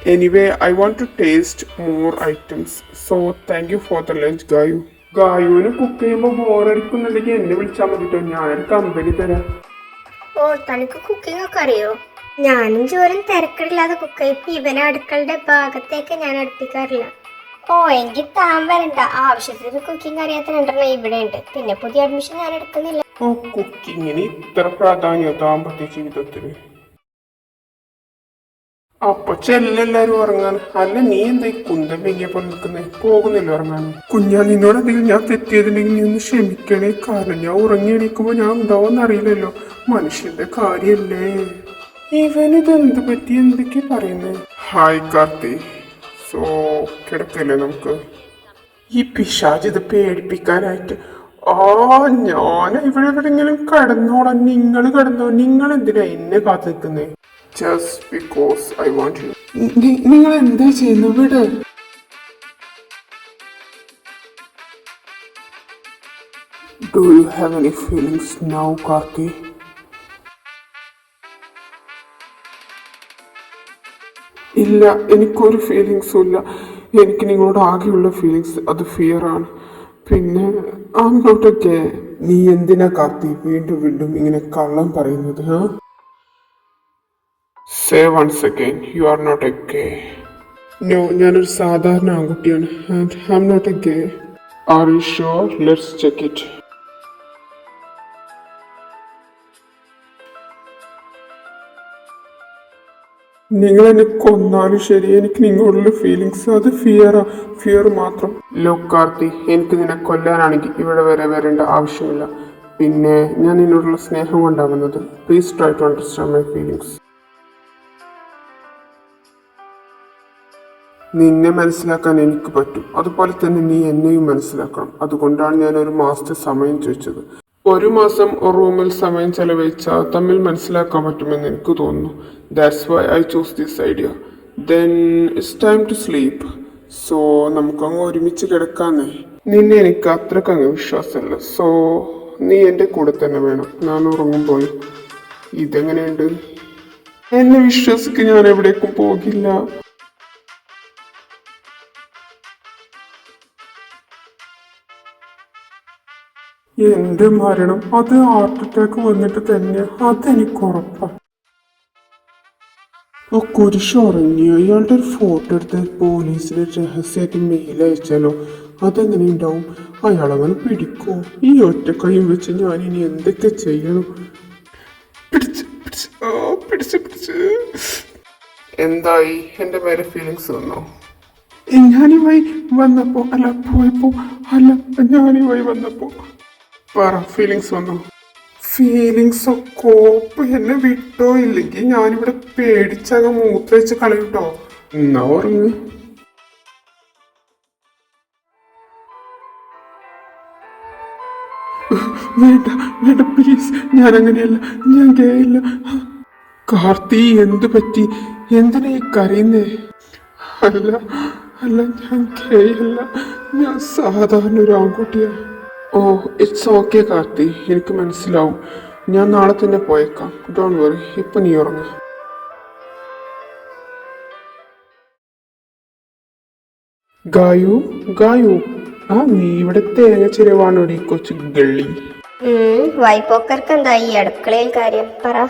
Anyway, I want to taste more items. So thank you for the lunch, Gayu. ഗായുവിന് കുക്ക് ചെയ്യുമ്പോൾ ബോറടിക്കുന്നുണ്ടെങ്കിൽ എന്നെ വിളിച്ചാൽ മതി കേട്ടോ, ഞാനൊരു കമ്പനി തരാം. ഓ, തനിക്ക് കുക്കിംഗ് ഒക്കെ അറിയോ? ഞാനും ചോറും തിരക്കിടില്ലാതെ കുക്ക് ചെയ്യും. ഇവനെ അടുക്കളുടെ ഭാഗത്തേക്ക് ഞാൻ അടുപ്പിക്കാറില്ല. ഓ, എങ്കിൽ താൻ വരണ്ട. ആവശ്യത്തിന് കുക്കിംഗ് അറിയാത്ത രണ്ടെണ്ണം ഇവിടെ ഉണ്ട്. പിന്നെ പുതിയ അഡ്മിഷൻ ഞാൻ എടുക്കുന്നില്ല. ഓ, കുക്കിങ്ങിന് ഇത്ര പ്രാധാന്യം ദാമ്പത്യ ജീവിതത്തിന്? അപ്പൊ ചെല്ലെല്ലാരും ഉറങ്ങാൻ. അല്ല, നീ എന്താ ഈ കുന്തം വെങ്ങിയപ്പോൾ നിൽക്കുന്നത്? പോകുന്നില്ല ഉറങ്ങാൻ? കുഞ്ഞാ, നിന്നോട് എന്തെങ്കിലും ഞാൻ തെറ്റിയതുണ്ടെങ്കിൽ നീ ഒന്ന് ക്ഷമിക്കണേ. കാരണം ഞാൻ ഉറങ്ങി എണീക്കുമ്പോ ഞാൻ ഉണ്ടാവുമെന്ന് അറിയില്ലല്ലോ. മനുഷ്യന്റെ കാര്യല്ലേ. ഇവനിതെന്ത് പറ്റി എന്തൊക്കെ പറയുന്നത്? ഹായ് കാർത്തി. സോ കിടക്കല്ലേ നമുക്ക്? ഈ പിശാച് ഇത് പേടിപ്പിക്കാനായിട്ട്. ഞാൻ ഇവിടെ എവിടെങ്കിലും കടന്നോളാം. നിങ്ങൾ കടന്നോ. നിങ്ങൾ എന്തിനാ എന്നെ കാത്തു നിൽക്കുന്നേ? Just because I want you. നിങ്ങൾ എന്താ ചെയ്യുന്നു? വിട്. Do you have any feelings now, Karthi? ഇല്ല, എനിക്കൊരു ഫീലിങ്സും ഇല്ല. എനിക്ക് നിങ്ങളോട് ആകെയുള്ള ഫീലിങ്സ് അത് ഫിയർ ആണ്. പിന്നെ I'm not okay. നീ എന്തിനാ കാർത്തി വീണ്ടും വീണ്ടും ഇങ്ങനെ കള്ളം പറയുന്നത്? Say once again, you are not a gay. No, ഞാനൊരു സാധാരണ ആൺകുട്ടിയാണ്. And I'm not a gay. Are you sure? Let's check it. നിങ്ങൾ എന്നെ കൊന്നാലും ശരി, എനിക്ക് നിങ്ങളോടുള്ള ഫീലിങ്സ് അത് ഫിയർ മാത്രം. ലോക് കാർത്തി, എനിക്ക് നിന്നെ കൊല്ലാനാണെങ്കിൽ ഇവിടെ വരെ വരേണ്ട ആവശ്യമില്ല. പിന്നെ ഞാൻ നിന്നോടുള്ള സ്നേഹം കൊണ്ടാവുന്നത്. Please try to understand my feelings. നിന്നെ മനസ്സിലാക്കാൻ എനിക്ക് പറ്റും, അതുപോലെ തന്നെ നീ എന്നെയും മനസ്സിലാക്കണം. അതുകൊണ്ടാണ് ഞാൻ ഒരു മാസത്തെ സമയം ചോദിച്ചത്. ഒരു മാസം റൂമിൽ സമയം ചെലവഴിച്ചാൽ തമ്മിൽ മനസ്സിലാക്കാൻ പറ്റുമെന്ന് എനിക്ക് തോന്നുന്നു. That's why I choose this idea. Then it's time to sleep. So നമുക്കങ്ങ് ഒരുമിച്ച് കിടക്കാന്നേ. നിന്നെ എനിക്ക് അത്രക്കങ്ങ് വിശ്വാസമല്ല. സോ നീ എൻ്റെ കൂടെ തന്നെ വേണം ഞാൻ ഉറങ്ങുമ്പോൾ. ഇതെങ്ങനെയുണ്ട്? എന്നെ വിശ്വസിക്ക്, ഞാൻ എവിടേക്കും പോകില്ല. എന്റെ മരണം അത് ഹാർട്ട് അറ്റാക്ക് വന്നിട്ട് തന്നെ, അതെനിക്ക് ഉറപ്പാണ്. കുരിശ് ഉറങ്ങിയ ഇയാളുടെ ഒരു ഫോട്ടോ എടുത്ത് പോലീസിന് രഹസ്യമായിട്ട് മെയിൽ അയച്ചാലോ? അതെങ്ങനെ ഉണ്ടാവും? അയാളങ്ങനെ പിടിക്കോ? ഈ ഒറ്റ കൈയും വെച്ച് ഞാൻ ഇനി എന്തൊക്കെ ചെയ്യണം? എന്തായി? എന്റെ മേലെ ഫീലിങ്സ് വന്നോ? ഞാനിവായി വന്നപ്പോ അല്ല പോയപ്പോ അല്ല ഞാനിവായി വന്നപ്പോ പറ, ഫീലിങ്സ് വന്നോ? ഫീലിങ്സ് കോപ്പ് എന്നെ വിട്ടോ, ഇല്ലെങ്കിൽ ഞാനിവിടെ പേടിച്ചങ്ങ് മൂത്രയിച്ച് കളയൂട്ടോ. എന്നാ ഉറങ്ങ്. വേണ്ട വേണ്ട പ്ലീസ്, ഞാൻ അങ്ങനെയല്ല, ഞാൻ ഗേയില്ല. കാർത്തി, എന്തു പറ്റി? എന്തിനാ ഈ കരയുന്നേ? അല്ല അല്ല, ഞാൻ ഗേയല്ല, ഞാൻ സാധാരണ ഒരു ആൺകുട്ടിയാണ്. ഓ, ഇറ്റ്സ് ഓക്കെ കാർത്തി, എനിക്ക് മനസ്സിലാവും. ഞാൻ നാളെ തന്നെ പോയേക്കാം. ഡോണ്ട് വറി, ഇപ്പൊ നീ ഉറങ്ങ. ഗായു ഗായു, നീ ഇവിടെ തേങ്ങ ചിരവാണോടി കൊച്ചു ഗള്ളി? വൈപ്പോക്കർക്ക് എന്താ ഈ അടുക്കളയിൽ കാര്യം? പറ.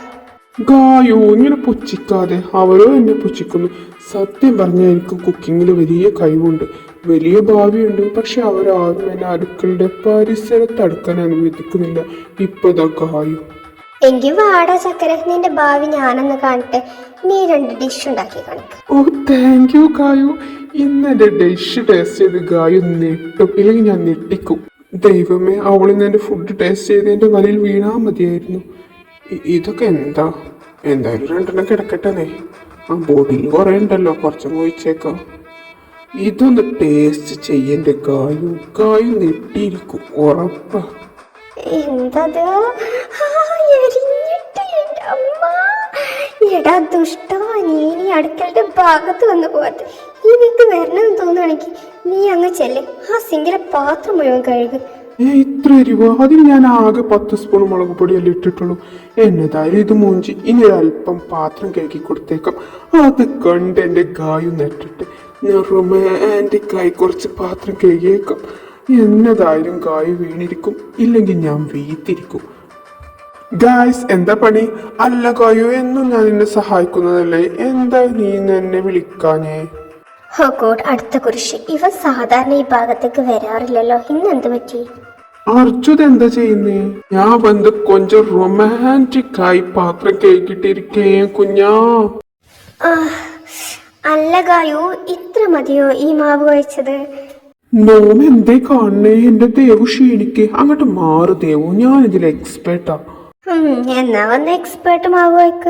ഗായു, ഇങ്ങനെ പുച്ഛിക്കാതെ. അവരോ എന്നെ പുച്ഛിക്കുന്നു. സത്യം പറഞ്ഞാൽ എനിക്ക് കുക്കിങ്ങിൽ വലിയ കഴിവുണ്ട്, വലിയ ഭാവിയുണ്ട്. പക്ഷെ അവരാരും എന്നെ അടുക്കളുടെ പരിസരത്ത് അടുക്കാൻ അനുവദിക്കുന്നില്ല. ഇപ്പതാ ഗായു. എങ്കിൽ വാടാ ചക്കര, നിന്റെ ഭാവി ഞാനൊന്ന് കാണട്ടെ. നീ 2 ഡിഷ് ഉണ്ടാക്കി കാണിക്ക. ഓ, താങ്ക് യു ഗായു. ഇന്ന് എന്റെ ഡിഷ് ടേസ്റ്റ് ചെയ്ത് ഗായു നെട്ടും, ഇല്ലെങ്കിൽ ഞാൻ ഞെട്ടിക്കും. ദൈവമേ, അവളിന്ന് എന്റെ ഫുഡ് ടേസ്റ്റ് ചെയ്ത് എന്റെ വലയിൽ വീണാ മതിയായിരുന്നു. ഇതൊക്കെ എന്താ? എന്തായാലും 2 കിടക്കട്ടെ. ആ ബോട്ടിൽ കുറെ ഉണ്ടല്ലോ, കുറച്ചും ഒഴിച്ചേക്കാം. ഇതൊന്ന് ടേസ്റ്റ് ചെയ്യന്റെ ഗായു. ഗായു നെട്ടിയിരിക്കും ഉറപ്പാ. എന്തത്? എടാ ദുഷ്ട, നീ അടുക്കളുടെ ഭാഗത്ത് വന്ന് പോകത്ത്. എനിക്ക് വരണമെന്ന് തോന്നുകയാണെങ്കിൽ നീ അങ്ങ് ചെല്ല്, ആ സിങ്കിലെ പാത്രം മുഴുവൻ കഴുകും. ഇത്ര എരിവോ? അതിന് ഞാൻ ആകെ 10 സ്പൂൺ മുളക് പൊടിയല്ലേ ഇട്ടിട്ടുള്ളൂ. എന്നതായാലും ഇത് മൂഞ്ചി. ഇനി ഒരല്പം പാത്രം കഴുകി കൊടുത്തേക്കാം. അത് കണ്ട് എന്റെ ഗായു നെട്ടിട്ട് ഞാൻ റൊമാൻറ്റിക്കായി കുറച്ച് പാത്രം കഴുകിയേക്കാം. എന്നതായാലും ഗായു വീണിരിക്കും, ഇല്ലെങ്കിൽ ഞാൻ വീത്തിരിക്കും. ഗായ്സ്, എന്താ പണി? അല്ല ഗായു, എന്നും ഞാൻ നിന്നെ സഹായിക്കുന്നതല്ലേ, എന്താ നീ എന്നെ വിളിക്കാഞ്ഞേ? ഓ ഗോഡ്, അടുത്ത കുരിശ്. ഇവ സാധാരണ ഈ ഭാഗത്തേക്ക് വരാറില്ലല്ലോ, ഇന്ന് എന്ത് പറ്റി? അർജുൻ എന്താ ചെയ്യുന്നേ? ഞാൻ വന്ന് കൊഞ്ചം റൊമാൻറ്റിക് ആയി പാത്രം കേക്കിട്ടിരിക്കേ കുഞ്ഞാ. ആ, അല്ല ഗായു, ഇത്ര മതിയോ ഈ മാവ് കഴിച്ചത്? നോം എന്തേ കാണണേ? എന്റെ ദേവു ക്ഷീണിക്ക്. അങ്ങോട്ട് മാറ് ദേവു, ഞാൻ ഇതിൽ എക്സ്പേർട്ടാ. എന്നാ വന്ന് എക്സ്പേർട്ട് മാവ് കഴിക്ക.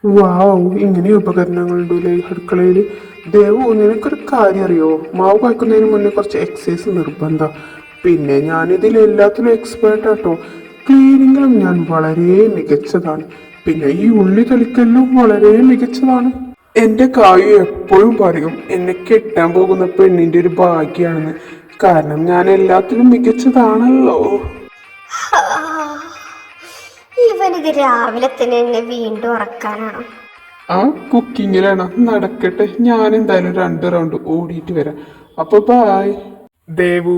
വാവ്, ഇങ്ങനെ ഉപകരണങ്ങളുണ്ടല്ലേ അടുക്കളയിൽ. ദേവു, നിനക്കൊരു കാര്യം അറിയോ? മാവ് കഴിക്കുന്നതിന് മുന്നേ കുറച്ച് എക്സസൈസ് നിർബന്ധം. പിന്നെ ഞാനിതിൽ എല്ലാത്തിലും എക്സ്പേർട്ടാട്ടോ. ക്ലീനിങ്ങിലും ഞാൻ വളരെ മികച്ചതാണ്. പിന്നെ ഈ ഉള്ളി തൊലിക്കലിലും വളരെ മികച്ചതാണ്. എന്റെ കായു എപ്പോഴും പറയും എന്നെ കെട്ടാൻ പോകുന്ന പെണ്ണിന്റെ ഒരു ഭാഗ്യാണെന്ന്. കാരണം ഞാൻ എല്ലാത്തിലും മികച്ചതാണല്ലോ. ഇവനിത് രാവിലെ തന്നെ എന്നെ വീണ്ടും ഉറക്കാനാണോ? ആ കുക്കിങ്ങിലാണ്. നടക്കട്ടെ, ഞാൻ എന്തായാലും 2 റൗണ്ട് ഓടിയിട്ട് വരാം. അപ്പൊ ബായ്. ദേവു,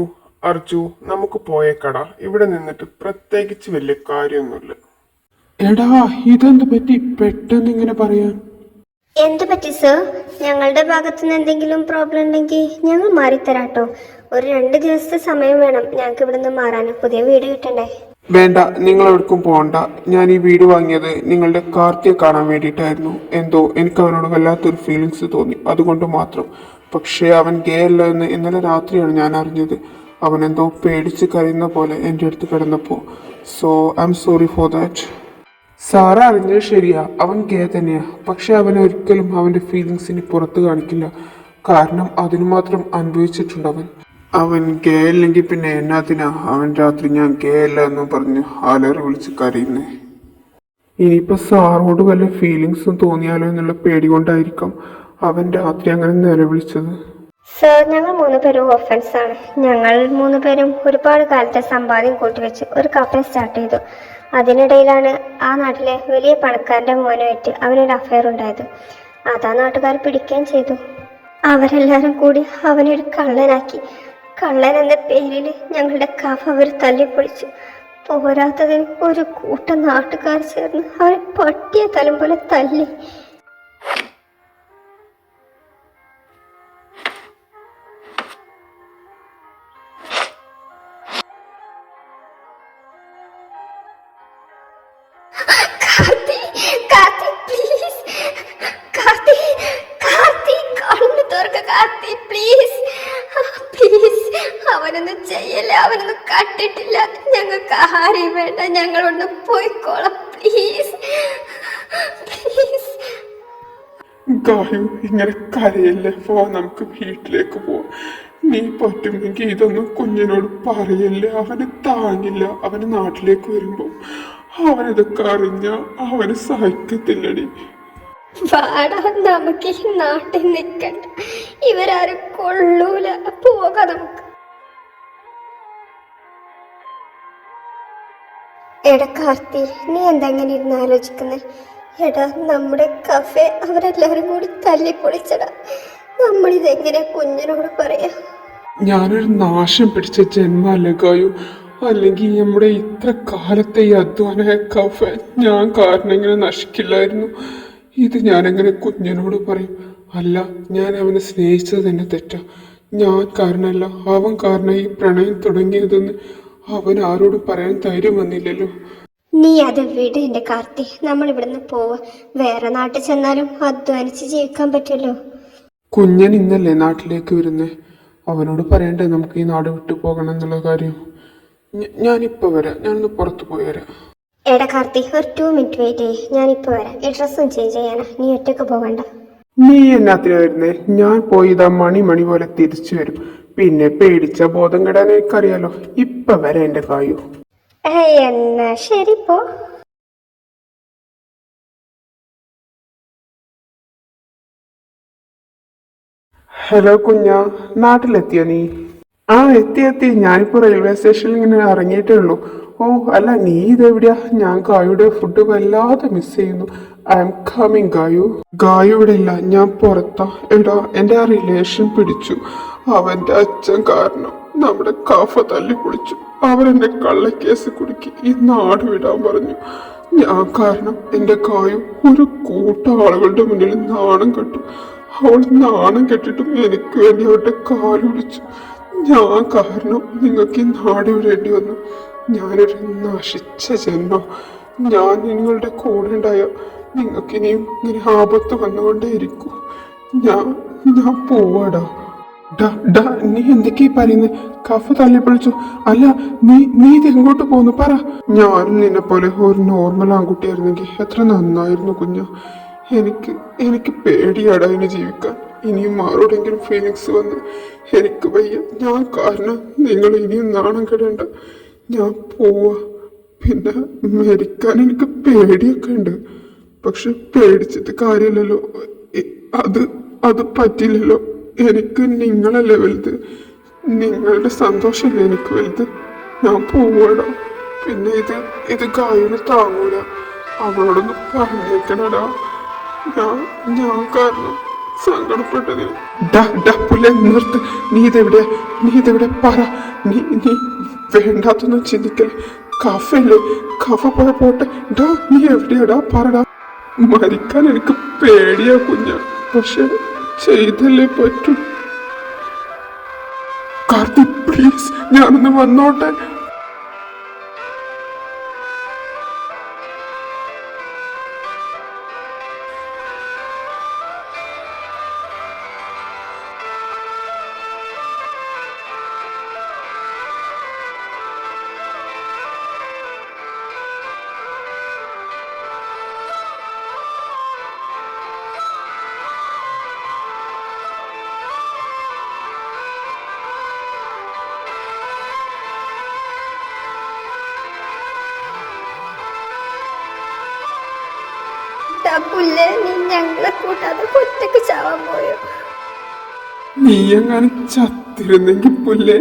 അർജു, നമുക്ക് പോയേക്കടാ. ഇവിടെ നിന്നിട്ട് പ്രത്യേകിച്ച് വലിയ കാര്യമൊന്നുമില്ല. എടാ, ഇതെന്ത് പറ്റി പെട്ടെന്ന് ഇങ്ങനെ പറയാൻ? എന്ത് പറ്റി സർ? ഞങ്ങളുടെ ഭാഗത്തുനിന്ന് എന്തെങ്കിലും പ്രോബ്ലം ഉണ്ടെങ്കിൽ ഞങ്ങൾ മാറിത്തരാട്ടോ. ഒരു 2 ദിവസത്തെ സമയം വേണം ഞങ്ങൾക്ക് ഇവിടുന്ന് മാറാൻ. പുതിയ വീട് കിട്ടണ്ടേ? വേണ്ട, നിങ്ങൾ എവിടേക്കും പോകണ്ട. ഞാൻ ഈ വീട് വാങ്ങിയത് നിങ്ങളുടെ കാർത്തിയെ കാണാൻ വേണ്ടിയിട്ടായിരുന്നു. എന്തോ എനിക്ക് അവനോട് വല്ലാത്തൊരു ഫീലിങ്സ് തോന്നി, അതുകൊണ്ട് മാത്രം. പക്ഷേ അവൻ ഗേ അല്ല എന്ന് ഇന്നലെ രാത്രിയാണ് ഞാൻ അറിഞ്ഞത്. അവൻ എന്തോ പേടിച്ച് കരയുന്ന പോലെ എൻ്റെ അടുത്ത് കിടന്നപ്പോൾ. So I am sorry for that. Sir അറിഞ്ഞത് ശരിയാ, അവൻ ഗേ തന്നെയാ. പക്ഷെ അവൻ ഒരിക്കലും അവൻ്റെ ഫീലിങ്സിന് പുറത്ത് കാണിക്കില്ല. കാരണം അതിനു മാത്രം അനുഭവിച്ചിട്ടുണ്ട് അവൻ. അവൻ ഗേ അല്ലെങ്കിൽ പിന്നെ എന്നാത്തിനാ അവൻ രാത്രി ഞാൻ ഗേ അല്ല എന്നും പറഞ്ഞ് ആലറി വിളിച്ച് കരയുന്നേ? ഇനിയിപ്പോ സാറോട് വല്ല ഫീലിങ്സും തോന്നിയാലോ എന്നുള്ള പേടി കൊണ്ടായിരിക്കാം അവൻ രാത്രി അങ്ങനെ നിലവിളിച്ചത്. സർ, ഞങ്ങൾ 3 പേരും ഓർഫൻസ് ആണ്. ഞങ്ങൾ 3 പേരും ഒരുപാട് കാലത്തെ സമ്പാദ്യം കൂട്ടിവെച്ച് ഒരു കഫേ സ്റ്റാർട്ട് ചെയ്തു. അതിനിടയിലാണ് ആ നാട്ടിലെ വലിയ പണക്കാരൻ്റെ മോനുമായിട്ട് അവനൊരു അഫയർ ഉണ്ടായത്. അതാ നാട്ടുകാർ പിടിക്കുകയും ചെയ്തു. അവരെല്ലാവരും കൂടി അവനൊരു കള്ളനാക്കി. കള്ളൻ എന്ന പേരിൽ ഞങ്ങളുടെ കഫ അവർ തല്ലിപ്പൊളിച്ചു. പോരാത്തതിന് ഒരു കൂട്ടം നാട്ടുകാർ ചേർന്ന് അവരെ പട്ടിയെ തലം പോലെ തല്ലി. അവനൊന്നും ചെയ്യല്ലേ, അവനൊന്നും കട്ടിട്ടില്ല. ഞങ്ങൾക്ക് ആരെയും വേണ്ട, ഞങ്ങളൊന്ന് പോയിക്കോളാം. Please please. ഗായു, ഇങ്ങനെ കരയല്ലേ. നമുക്ക് വീട്ടിലേക്ക് പോവാം. നീ പറ്റുമെങ്കിൽ ഇതൊന്നും കുഞ്ഞിനോട് പറയല്ലേ. അവന് താങ്ങില്ല. അവന് നാട്ടിലേക്ക് വരുമ്പോ അവനിതൊക്കെ അറിഞ്ഞ അവന് സഹിക്കത്തില്ലടി. വാടാ, നമുക്ക് ഈ നാട്ടിൽ നിൽക്കണ്ട. ഇവരാരും കൊള്ളൂല. പോകാം നമുക്ക്. എടാ കാർത്തി, നീ എന്തെങ്ങനെ ഇരുന്ന് ആലോചിക്കുന്നത്? എടാ, നമ്മുടെ കഫേ അവരെല്ലാരും കൂടി തല്ലിപ്പൊളിച്ചടാ. നമ്മളിതെങ്ങനെ കുഞ്ഞിനോട് പറയാ? ഞാനൊരു നാശം പിടിച്ച ജന്മല്ലേ ഗായു. അല്ലെങ്കിൽ നമ്മുടെ ഇത്ര കാലത്തെ ഈ അധ്വാനായ കഫേ ഞാൻ കാരണം ഇങ്ങനെ നശിക്കില്ലായിരുന്നു. ഇത് ഞാനെങ്ങനെ കുഞ്ഞിനോട് പറയും? അല്ല, ഞാൻ അവനെ സ്നേഹിച്ചത് തന്നെ തെറ്റാ. ഞാൻ കാരണമല്ല, അവൻ കാരണം ഈ പ്രണയം തുടങ്ങിയതെന്ന് അവൻ ആരോടും പറയാൻ ധൈര്യം വന്നില്ലല്ലോ. നീ അത് വിട് എൻ്റെ കാർത്തി. നമ്മൾ ഇവിടുന്ന് പോവാ. വേറെ നാട്ടിൽ ചെന്നാലും അധ്വാനിച്ച് ജീവിക്കാൻ പറ്റുമല്ലോ. കുഞ്ഞൻ ഇന്നല്ലേ നാട്ടിലേക്ക് വരുന്നേ? അവനോട് പറയണ്ടേ നമുക്ക് ഈ നാട് വിട്ടു പോകണം എന്നുള്ള കാര്യം? ഞാനിപ്പോ വരാം. ഞാനൊന്ന് പുറത്തു പോയി വരാം. എടാ കാർത്തി, ഒരു 2 മിനിറ്റ് വെയിറ്റ് ചെയ്യ്. ഞാനിപ്പോൾ വരാം. ഈ ഡ്രസ്സും ചേഞ്ച് ചെയ്യാനാ. നീ ഒറ്റയ്ക്ക് പോകണ്ട. നീ എന്നാത്തിനാ വരുന്നേ? ഞാൻ പോയി ഇതാ മണി പോലെ തിരിച്ചു വരും. പിന്നെ പേടിച്ച ബോധം കെടാൻ എനിക്കറിയാലോ. ഇപ്പൊ വരെ എന്റെ കായു. എന്നാ ശരി, പോ. ഹലോ കുഞ്ഞ, നാട്ടിലെത്തിയോ നീ? ആ എത്തി എത്തി, ഞാനിപ്പോ റെയിൽവേ സ്റ്റേഷനിൽ ഇങ്ങനെ ഇറങ്ങിയിട്ടേ ഉള്ളൂ. ഓ അല്ല, നീ ഇതെവിടെയാ? ഞാൻ ഗായുടെ ഫുഡ് വല്ലാതെ മിസ് ചെയ്യുന്നു. I am coming Gayu. Gayu ഇവിടെ ഇല്ല, ഞാൻ പുറത്താ. എടാ, എന്റെ ആ റിലേഷൻ പിടിച്ചു. അവന്റെ അച്ഛൻ കാരണം നമ്മുടെ കഫ തല്ലി പൊളിച്ചു. അവരെന്നെ കള്ളക്കേസ് കുടുക്കി ഈ നാട് വിടാൻ പറഞ്ഞു. ഞാൻ കാരണം എന്റെ ഗായു ഒരു കൂട്ടം ആളുകളുടെ മുന്നിൽ നാണം കെട്ടു. അവൾ നാണം കെട്ടിട്ടും എനിക്ക് വേണ്ടി അവരുടെ കാല് പിടിച്ചു. ഞാൻ കാരണം നിങ്ങൾക്ക് ഈ നാട് വിടേണ്ടി വന്നു. ഞാനൊരു നശിച്ച ജന്മം. ഞാൻ നിങ്ങളുടെ കൂടെ ഉണ്ടായ നിങ്ങൾക്ക് ഇനിയും ഇങ്ങനെ ആപത്ത് വന്നുകൊണ്ടേയിരിക്കും. ഞാൻ ഞാൻ പോവാടാ. നീ എന്തൊക്കെയാ പറയുന്നത്? കഫ തള്ളിപ്പൊളിച്ചു. അല്ല, നീ ഇത് എങ്ങോട്ട് പോന്നു പറ. ഞാനും നിന്നെ പോലെ ഒരു നോർമൽ ആൺകുട്ടിയായിരുന്നെങ്കിൽ എത്ര നന്നായിരുന്നു കുഞ്ഞ. എനിക്ക് പേടിയാടാ ഇനി ജീവിക്കാൻ. ഇനിയും ആരോടെങ്കിലും ഫീലിങ്സ് വന്ന് എനിക്ക് വയ്യ. ഞാൻ കാരണം നിങ്ങൾ ഇനിയും നാണം കെടേണ്ട. ഞാൻ പോവാ. പിന്നെ മരിക്കാൻ എനിക്ക് പേടിയൊക്കെ ഉണ്ട്. പക്ഷെ പേടിച്ചിട്ട് കാര്യമില്ലല്ലോ. അത് പറ്റില്ലല്ലോ. എനിക്ക് നിങ്ങളല്ലേ വലുത്. നിങ്ങളുടെ സന്തോഷമല്ലേ എനിക്ക് വലുത്. ഞാൻ പോവാടാ. പിന്നെ ഇത് ഗായന് താങ്ങൂല. അവളോടൊന്ന് പറഞ്ഞേക്കണടാ. ഞാൻ കാരണം സങ്കടപ്പെട്ടത്. നിർത്ത്. നീ ഇതെവിടെ പറ. നീ വേണ്ടാത്തൊന്നും ചിന്തിക്കല്ലേ. കഫല്ലേ, കഫ പോട്ടെ. നീ എവിടെയാടാ പറടാ. മരിക്കാൻ എനിക്ക് പേടിയാ കുഞ്ഞ. പക്ഷെ ചെയ്തല്ലേ പറ്റൂ. കാർത്തി പ്ലീസ്, ഞാനൊന്ന് വന്നോട്ടെ. പുല്ലേ, നീ ഞങ്ങളെ കൂട്ടാതെ ഒറ്റക്ക് ചാവാൻ പോയോ? നീ എങ്ങനെ ചത്തിരുന്നെങ്കിൽ പുല്ലേ,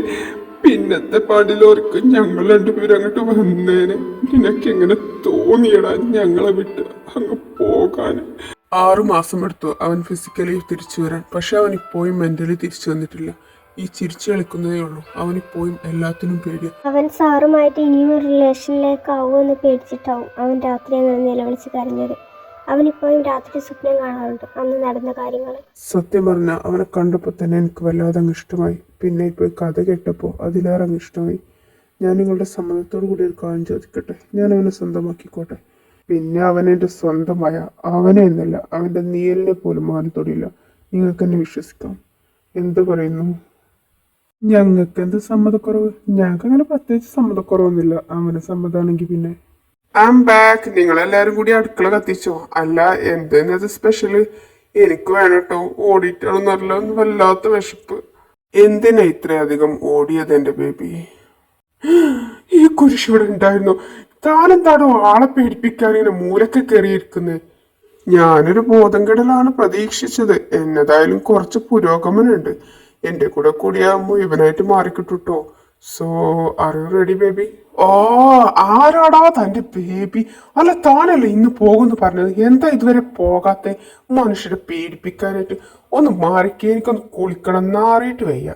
പിന്നത്തെ പാടിലോർക്ക് ഞങ്ങൾ രണ്ടുപേരും അങ്ങോട്ട് വന്നേനെ. നിനക്ക് എങ്ങനെ തോന്നിയടാ ഞങ്ങളെ വിട്ട് അങ്ങ് പോകാൻ? 6 മാസം എടുത്തു അവൻ ഫിസിക്കലി തിരിച്ചു വരാൻ. പക്ഷെ അവൻ ഇപ്പോഴും മെന്റലി തിരിച്ചു വന്നിട്ടില്ല. ഈ ചിരിച്ചു കളിക്കുന്നതേ ഉള്ളൂ. അവനിപ്പോഴും എല്ലാത്തിനും പേടിയാ. അവൻ സാറുമായിട്ട് ഇനിയും ഒരു റിലേഷനിലേക്ക് ആവുമെന്ന് പേടിച്ചിട്ടാവും അവൻ രാത്രി അങ്ങനെ നിലവിളിച്ച് കരഞ്ഞത്. അവനിപ്പോഴും രാത്രി സ്വപ്നം കാണാറുണ്ട് അന്ന് നടന്ന കാര്യങ്ങൾ. സത്യം പറഞ്ഞ അവനെ കണ്ടപ്പോൾ തന്നെ എനിക്ക് വല്ലാതെ അങ്ങ് ഇഷ്ടമായി. പിന്നെ ഇപ്പോൾ കഥ കേട്ടപ്പോൾ അതിലേറെ അങ്ങ് ഇഷ്ടമായി. ഞാൻ നിങ്ങളുടെ സമ്മതത്തോടു കൂടി ഒരു കാര്യം ചോദിക്കട്ടെ? ഞാൻ അവനെ സ്വന്തമാക്കിക്കോട്ടെ? പിന്നെ അവനെൻ്റെ സ്വന്തമായ അവനെ എന്നല്ല, അവൻ്റെ നീലിനെ പോലും മാറി തൊടില്ല. നിങ്ങൾക്ക് എന്നെ വിശ്വസിക്കാം. എന്ത് പറയുന്നു? ഞങ്ങൾക്ക് എന്ത് സമ്മതക്കുറവ്? ഞങ്ങൾക്ക് അങ്ങനെ പ്രത്യേകിച്ച് സമ്മതക്കുറവൊന്നുമില്ല. അവന് സമ്മതമാണെങ്കിൽ പിന്നെ ഐ ആം ബാക്ക്. നിങ്ങളെല്ലാരും കൂടി അടുക്കള കത്തിച്ചോ? അല്ല, എന്തെന്നത് സ്പെഷ്യല്? എനിക്ക് വേണട്ടോ. ഓടിയിട്ടാണെന്ന് അറിയില്ല, വല്ലാത്ത വിശപ്പ്. എന്തിനാ ഇത്രയധികം ഓടിയത് എന്റെ ബേബി? ഈ കുരിശ് ഇവിടെ ഉണ്ടായിരുന്നു. താനെന്താണോ ആളെ പേടിപ്പിക്കാൻ ഇങ്ങനെ മൂലക്കെ കയറിയിരിക്കുന്നത്? ഞാനൊരു ബോധം കെടലാണ് പ്രതീക്ഷിച്ചത്. എന്നതായാലും കുറച്ച് പുരോഗമനമുണ്ട്. എന്റെ കൂടെ കൂടിയാകുമ്പോ ഇവനായിട്ട് മാറിക്കിട്ടുട്ടോ. So are you ready baby? ഓ, ആരാടാ തന്റെ ബേബി? അല്ല, താനല്ലേ ഇന്ന് പോകുന്നു പറഞ്ഞത്? എന്താ ഇതുവരെ പോകാത്തെ? മനുഷ്യരെ പേടിപ്പിക്കാനായിട്ട്. ഒന്ന് മാറിക്കേ, എനിക്കൊന്ന് കുളിക്കണം, നാറിയിട്ട് വയ്യ.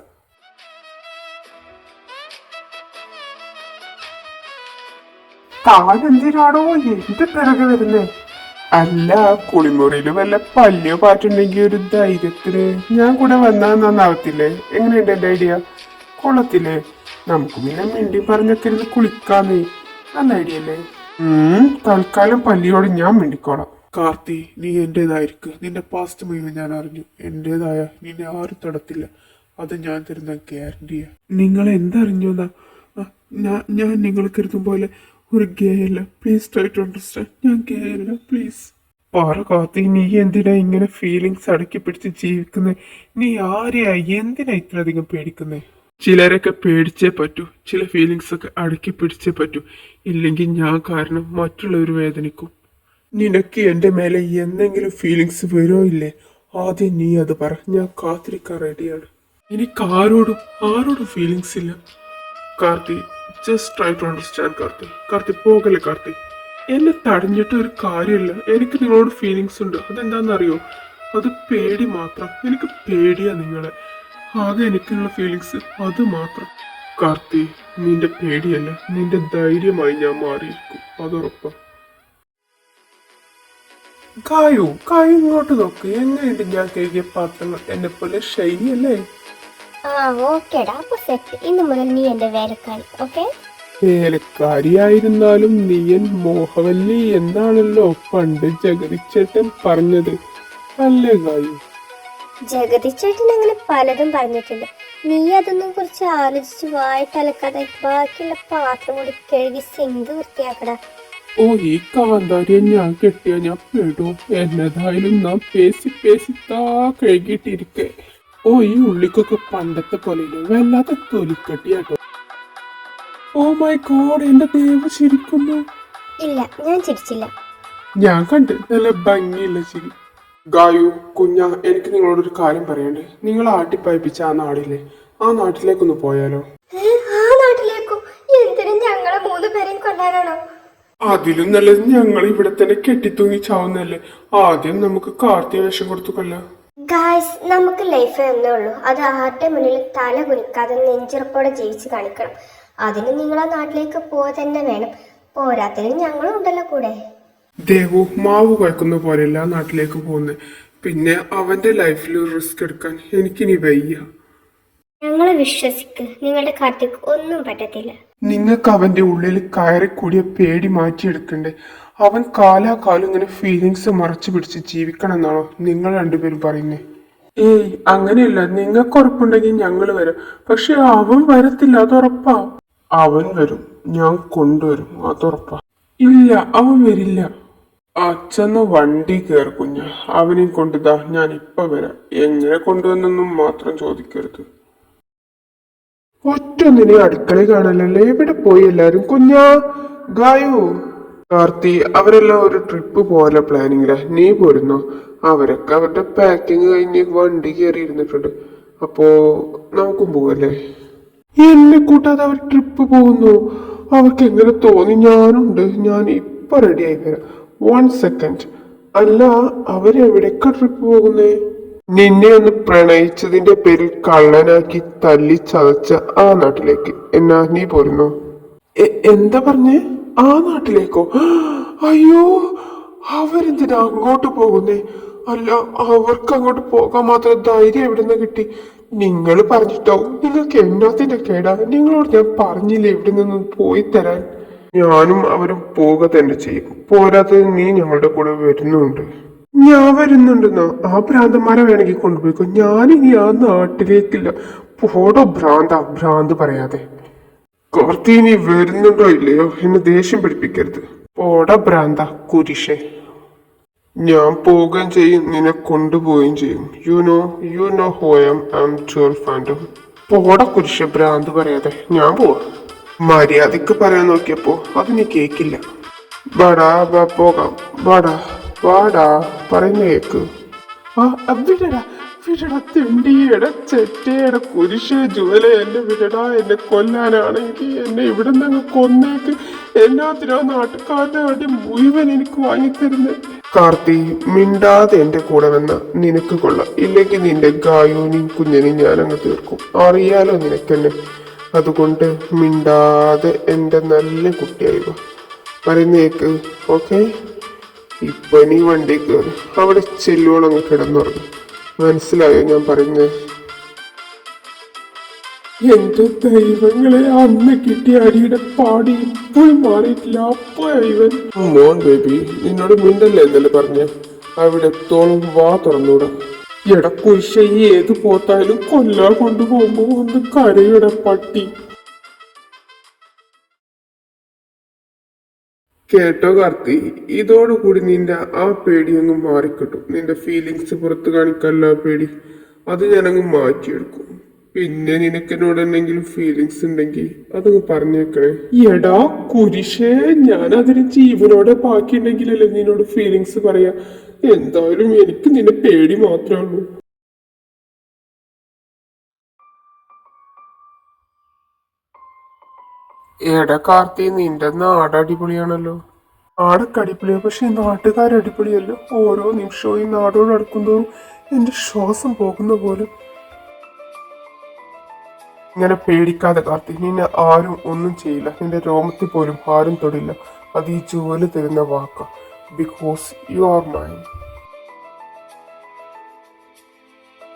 താനെന്തിനാടോ എന്റെ പിറകെ വരുന്നേ? അല്ല, കുളിമുറിയില് വല്ല പല്ലിയോ പാറ്റുണ്ടെങ്കിൽ ഒരു ധൈര്യത്തിന് ഞാൻ കൂടെ വന്നാൽ നന്നാവത്തില്ലേ? എങ്ങനെയുണ്ട് എന്റെ ഐഡിയ? കൊള്ളത്തില്ലേ? നമുക്ക് പിന്നെ മിണ്ടി പറഞ്ഞൊക്കെ ഇരുന്ന് കുളിക്കാന്നേ. നല്ല ഐഡിയ അല്ലേ? തൽക്കാലം പല്ലിയോട് ഞാൻ മിണ്ടിക്കോളാം. കാർത്തി, നീ എന്റേതായിരിക്കും. നിന്റെ പാസ്റ്റ് മുഴുവൻ ഞാൻ അറിഞ്ഞു. എന്റേതായ നിന്നെ ആരും തൊടത്തില്ല. അത് ഞാൻ തരുന്ന ഗ്യാരണ്ടിയാ. നിങ്ങൾ എന്തറിഞ്ഞോന്നാ? ഞാൻ നിങ്ങൾ കരുതും പോലെ ഒരു ഗേ അല്ല. Please try to understand. ഞാൻ ഗേ അല്ല, പ്ലീസ്. പറ കാർത്തി, നീ എന്തിനാ ഇങ്ങനെ ഫീലിങ്സ് അടക്കി പിടിച്ച് ജീവിക്കുന്നേ? നീ ആരെയാ എന്തിനാ ഇത്രയധികം പേടിക്കുന്നേ? ചിലരൊക്കെ പേടിച്ചേ പറ്റൂ. ചില ഫീലിങ്സ് ഒക്കെ അടക്കി പിടിച്ചേ പറ്റൂ. ഇല്ലെങ്കിൽ ഞാൻ കാരണം മറ്റുള്ളവർ വേദനിക്കും. നിനക്ക് എൻ്റെ മേലെ എന്തെങ്കിലും ഫീലിങ്സ് വരുമോ ഇല്ലേ? ആദ്യം നീ അത് പറ. ഞാൻ കാത്തിരിക്കാൻ റെഡിയാണ്. എനിക്ക് ആരോടും ഫീലിങ്സ് ഇല്ല. Karthi, just try to understand Karthi. Karthi പോകല്ലേ കാർത്തി. എന്നെ തടഞ്ഞിട്ട് ഒരു കാര്യമില്ല. എനിക്ക് നിങ്ങളോട് ഫീലിങ്സ് ഉണ്ട്. അതെന്താണെന്നറിയോ? അത് പേടി മാത്രം. എനിക്ക് പേടിയാ നിങ്ങളെ. ആകെ എനിക്കുള്ള ഫീലിങ്സ് അത് മാത്രം. കാർത്തി, നിന്റെ പേടിയല്ല, നിന്റെ ധൈര്യമായി ഞാൻ മാറിയിരിക്കും, അതുറപ്പാ. കായു ഇങ്ങോട്ട് നോക്ക്. എങ്ങനെയുണ്ട് ഞാൻ കഴുകിയ പാത്രങ്ങൾ? എന്നെ പോലെ ഷൈനി അല്ലേ? ആ ഓക്കേടാ, അപ്പൊ സെറ്റ്. ഇന്ന് മുതൽ നീ എന്റെ വേലക്കാരി, ഓക്കെ? വേലക്കാരിയായിരുന്നാലും നീയൻ മോഹവല്ലി എന്നാണല്ലോ പണ്ട് ജഗതിച്ചേട്ടൻ പറഞ്ഞത്, അല്ലേ കായു? ജഗതിച്ചേട്ടൻ അങ്ങനെ പലതും പറഞ്ഞിട്ടുണ്ട്. നീ അതൊന്നും കുറിച്ച് ആലോചിച്ച് വായിട്ടലക്കാതെ ബാക്കിയുള്ള പാത്രം കൂടി കഴുകി സിങ്ക് വൃത്തിയാക്കടാ. ഓ, ഈ കാന്താരിയെ ഞാൻ കെട്ടിയ ഞാൻ പെടും. എന്നതായാലും നാം പേസി കഴുകിയിട്ടിരിക്കെ. ഓ, ഈ ഉള്ളിക്കൊക്കെ പണ്ടത്തെ പോലെ വല്ലാത്ത തൊലിക്കട്ടിയാട്ടോ. ഓ മൈ ഗോഡ്, എന്റെ ദേവ് ചിരിക്കുന്നു. ഇല്ല, ഞാൻ ചിരിച്ചില്ല. ഞാൻ കണ്ട് നല്ല ഭംഗിയുള്ള ചിരി. ഗായു കുഞ്ഞ, എനിക്ക് നിങ്ങളോടൊരു കാര്യം പറയണ്ടേ. നിങ്ങൾ ആട്ടിപ്പായിപ്പിച്ച ആ നാടില്ലേ, ആ നാട്ടിലേക്കൊന്ന് പോയാലോ? ആ നാട്ടിലേക്കോ? എന്തിനും ഞങ്ങളെ 3 പേരെയും കൊല്ലാനാണോ? അതിലും നല്ലത് ഞങ്ങൾ ഇവിടെ തന്നെ കെട്ടിത്തൂങ്ങി ചാവുന്നല്ലേ. ആദ്യം നമുക്ക് കാർത്തിക വേഷം കൊടുത്തു കൊല്ലാം. ഗായ്സ്, നമുക്ക് ലൈഫ് എന്നേ ഉള്ളൂ. അത് ആരുടെ മുന്നിൽ തല കുനിക്കാതെ നെഞ്ചുറപ്പോടെ ജീവിച്ച് കാണിക്കണം. അതിന് നിങ്ങൾ ആ നാട്ടിലേക്ക് പോവാ തന്നെ വേണം. പോരാത്തതിന് ഞങ്ങളും ഉണ്ടല്ലോ കൂടെ. ദേവു മാവ് കുഴക്കുന്ന പോലെയല്ല ആ നാട്ടിലേക്ക് പോകുന്നത്. പിന്നെ അവന്റെ ലൈഫിൽ റിസ്ക് എടുക്കാൻ എനിക്കിനി വയ്യ. ഞങ്ങളെ വിശ്വസിക്ക്, നിങ്ങളുടെ കാർത്തിക് ഒന്നും പറ്റത്തില്ല. നിങ്ങൾക്ക് അവന്റെ ഉള്ളിൽ കയറിക്കൂടിയ പേടി മാറ്റിയെടുക്കണ്ടേ? അവൻ കാലാകാലം ഇങ്ങനെ ഫീലിങ്സ് മറച്ചു പിടിച്ച് ജീവിക്കണം എന്നാണോ നിങ്ങൾ രണ്ടുപേരും പറയുന്നേ? ഏയ്, അങ്ങനെയല്ല. നിങ്ങൾക്ക് ഉറപ്പുണ്ടെങ്കിൽ ഞങ്ങൾ വരാം. പക്ഷെ അവൻ വരത്തില്ല, അതുറപ്പാ. അവൻ വരും, ഞാൻ കൊണ്ടുവരും, അതുറപ്പാ. ഇല്ല, അവൻ വരില്ല. അച്ഛന്ന് വണ്ടി കയറി കുഞ്ഞ. അവനെയും കൊണ്ടുതാ, ഞാൻ ഇപ്പൊ വരാം. എങ്ങനെ കൊണ്ടുവന്നെന്നും മാത്രം ചോദിക്കരുത്. ഒറ്റൊന്നിനെ അടുക്കളയിൽ കാണാനല്ലേ. എവിടെ പോയി എല്ലാരും? കുഞ്ഞാ, ഗായു, കാർത്തി അവരെല്ലാം ഒരു ട്രിപ്പ് പോലെ പ്ലാനിങ്ങിലാ. നീ പോരുന്നോ? അവരൊക്കെ അവരുടെ പാക്കിങ് കഴിഞ്ഞ് വണ്ടി കയറി ഇരുന്നിട്ടുണ്ട്. അപ്പോ നമുക്കും പോവല്ലേ? എന്നെ കൂട്ടാതെ അവർ ട്രിപ്പ് പോകുന്നു? അവർക്ക് എങ്ങനെ തോന്നി? ഞാനുണ്ട്, ഞാൻ ഇപ്പൊ റെഡി ആയി വരാം. 1 സെക്കൻഡ്. അല്ല, അവരെവിടേക്കാ ട്രിപ്പ് പോകുന്നേ? നിന്നെ ഒന്ന് പ്രണയിച്ചതിന്റെ പേരിൽ കള്ളനാക്കി തല്ലി ചതച്ച ആ നാട്ടിലേക്ക്. എന്നാ നീ പോരുന്നോ? എന്താ പറഞ്ഞേ? ആ നാട്ടിലേക്കോ? അയ്യോ, അവരെന്തിനാ അങ്ങോട്ട് പോകുന്നേ? അല്ല, അവർക്ക് അങ്ങോട്ട് പോകാൻ മാത്രം ധൈര്യം എവിടുന്ന് കിട്ടി? നിങ്ങൾ പറഞ്ഞിട്ടാവും. നിങ്ങൾക്ക് എന്നാത്തിന്റെ കേടാ? നിങ്ങളോട് ഞാൻ പറഞ്ഞില്ലേ ഇവിടെ നിന്ന് പോയി തരാൻ. ഞാനും അവരും പോവുക തന്നെ ചെയ്യും. പോരാത്തത് നീ ഞങ്ങളുടെ കൂടെ വരുന്നുണ്ട്. ഞാൻ വരുന്നുണ്ടെന്നോ? ആ ഭ്രാന്തന്മാരെ വേണമെങ്കിൽ കൊണ്ടുപോയിക്കോ. ഞാനിനി ആ നാട്ടിലേക്കില്ല. പോടോ ഭ്രാന്ത് പറയാതെ. കാർത്തി, നീ വരുന്നുണ്ടോ ഇല്ലയോ? എന്നെ ദേഷ്യം പിടിപ്പിക്കരുത്. പോടാ ഭ്രാന്ത കുരിശേ. ഞാൻ പോവുകയും ചെയ്യും, നിന്നെ കൊണ്ടുപോവുകയും ചെയ്യും. You know who I am 12 Fandom. പോടാ കുരിശ, ഭ്രാന്ത് പറയാതെ. ഞാൻ പോവാ. മര്യാദക്ക് പറയാൻ നോക്കിയപ്പോ അത് നീ കേക്കില്ല. വാടാ, പോകാം. വാടാ പറയുന്ന കേക്ക്. വിടടാ തിണ്ടിയുടെ ചെറ്റയുടെ കുരിശ ജുവലെ, എന്നെ വിടടാ. എന്നെ കൊല്ലാനാണെങ്കിൽ എന്നെ ഇവിടെ നിന്ന് കൊന്നേക്ക്. എന്നാത്തിനാ നാട്ടുകാരുടെ വേണ്ടി മുഴുവൻ എനിക്ക് വാങ്ങിത്തരുന്നത്? കാർത്തി, മിണ്ടാതെ എന്റെ കൂടെ വന്ന നിനക്ക് കൊള്ളാം. ഇല്ലെങ്കിൽ നിന്റെ ഗായുവിനെയും കുഞ്ഞിനെയും ഞാനങ്ങ് തീർക്കും. അറിയാലോ നിനക്കെന്നെ. അതുകൊണ്ട് മിണ്ടാതെ എന്റെ നല്ല കുട്ടിയായി പറയുന്നേക്ക്, ഓക്കെ? ഇപ്പൊ നീ വണ്ടി കയറി അവിടെ ചെല്ലുവോളം അങ്ങ് കിടന്നുറങ്ങും. മനസ്സിലായോ ഞാൻ പറയുന്നത്? എന്റെ ദൈവങ്ങളെ, അന്ന് കിട്ടിയ അടിയുടെ പാടി ഇപ്പോഴും മാറിയിട്ടില്ല. അപ്പൊ ഇവൻ മോൻ ബേബി നിന്നോട് മിണ്ടല്ലേ എന്നല്ലേ പറഞ്ഞ? അവിടെ എത്തോളം വാ തുറന്നൂടാ. കുരിശ, ഏത് പോത്തായാലും കൊല്ലാ കൊണ്ടുപോകുമ്പോ ഒന്ന് കരയുടെ പട്ടി. കേട്ടോ കാർത്തി, ഇതോടുകൂടി നിന്റെ ആ പേടിയങ്ങ് മാറിക്കിട്ടും. നിന്റെ ഫീലിങ്സ് പുറത്ത് കാണിക്കാനുള്ള ആ പേടി, അത് ഞാനങ്ങ് മാറ്റിയെടുക്കും. പിന്നെ നിനക്ക് എന്നോട് എന്തെങ്കിലും ഫീലിങ്സ് ഉണ്ടെങ്കിൽ അതങ്ങ് പറഞ്ഞേക്കണേ. കുരിശേ, ഞാൻ അതിന് ജീവനോടെ ബാക്കിയുണ്ടെങ്കിലല്ലേ നിന്നോട് ഫീലിങ്സ് പറയാ. എന്തായാലും എനിക്ക് നിന്നെ പേടി മാത്രമേ ഉള്ളൂ. എടാ കാർത്തി, നിന്റെ നാട് അടിപൊളിയാണല്ലോ. നാടൊക്കെ അടിപൊളിയാ, പക്ഷെ നാട്ടുകാർ അടിപൊളിയല്ലോ. ഓരോ നിമിഷവും ഈ നാടോട് അടുക്കുന്തോറും എന്റെ ശ്വാസം പോകുന്ന പോലും. ഇങ്ങനെ പേടിക്കാതെ കാർത്തി, നിന്നെ ആരും ഒന്നും ചെയ്യില്ല. നിന്റെ രോമത്തിൽ പോലും ആരും തൊടില്ല. അത് ഈ ജോലി തരുന്ന വാക്ക. Because you are mine.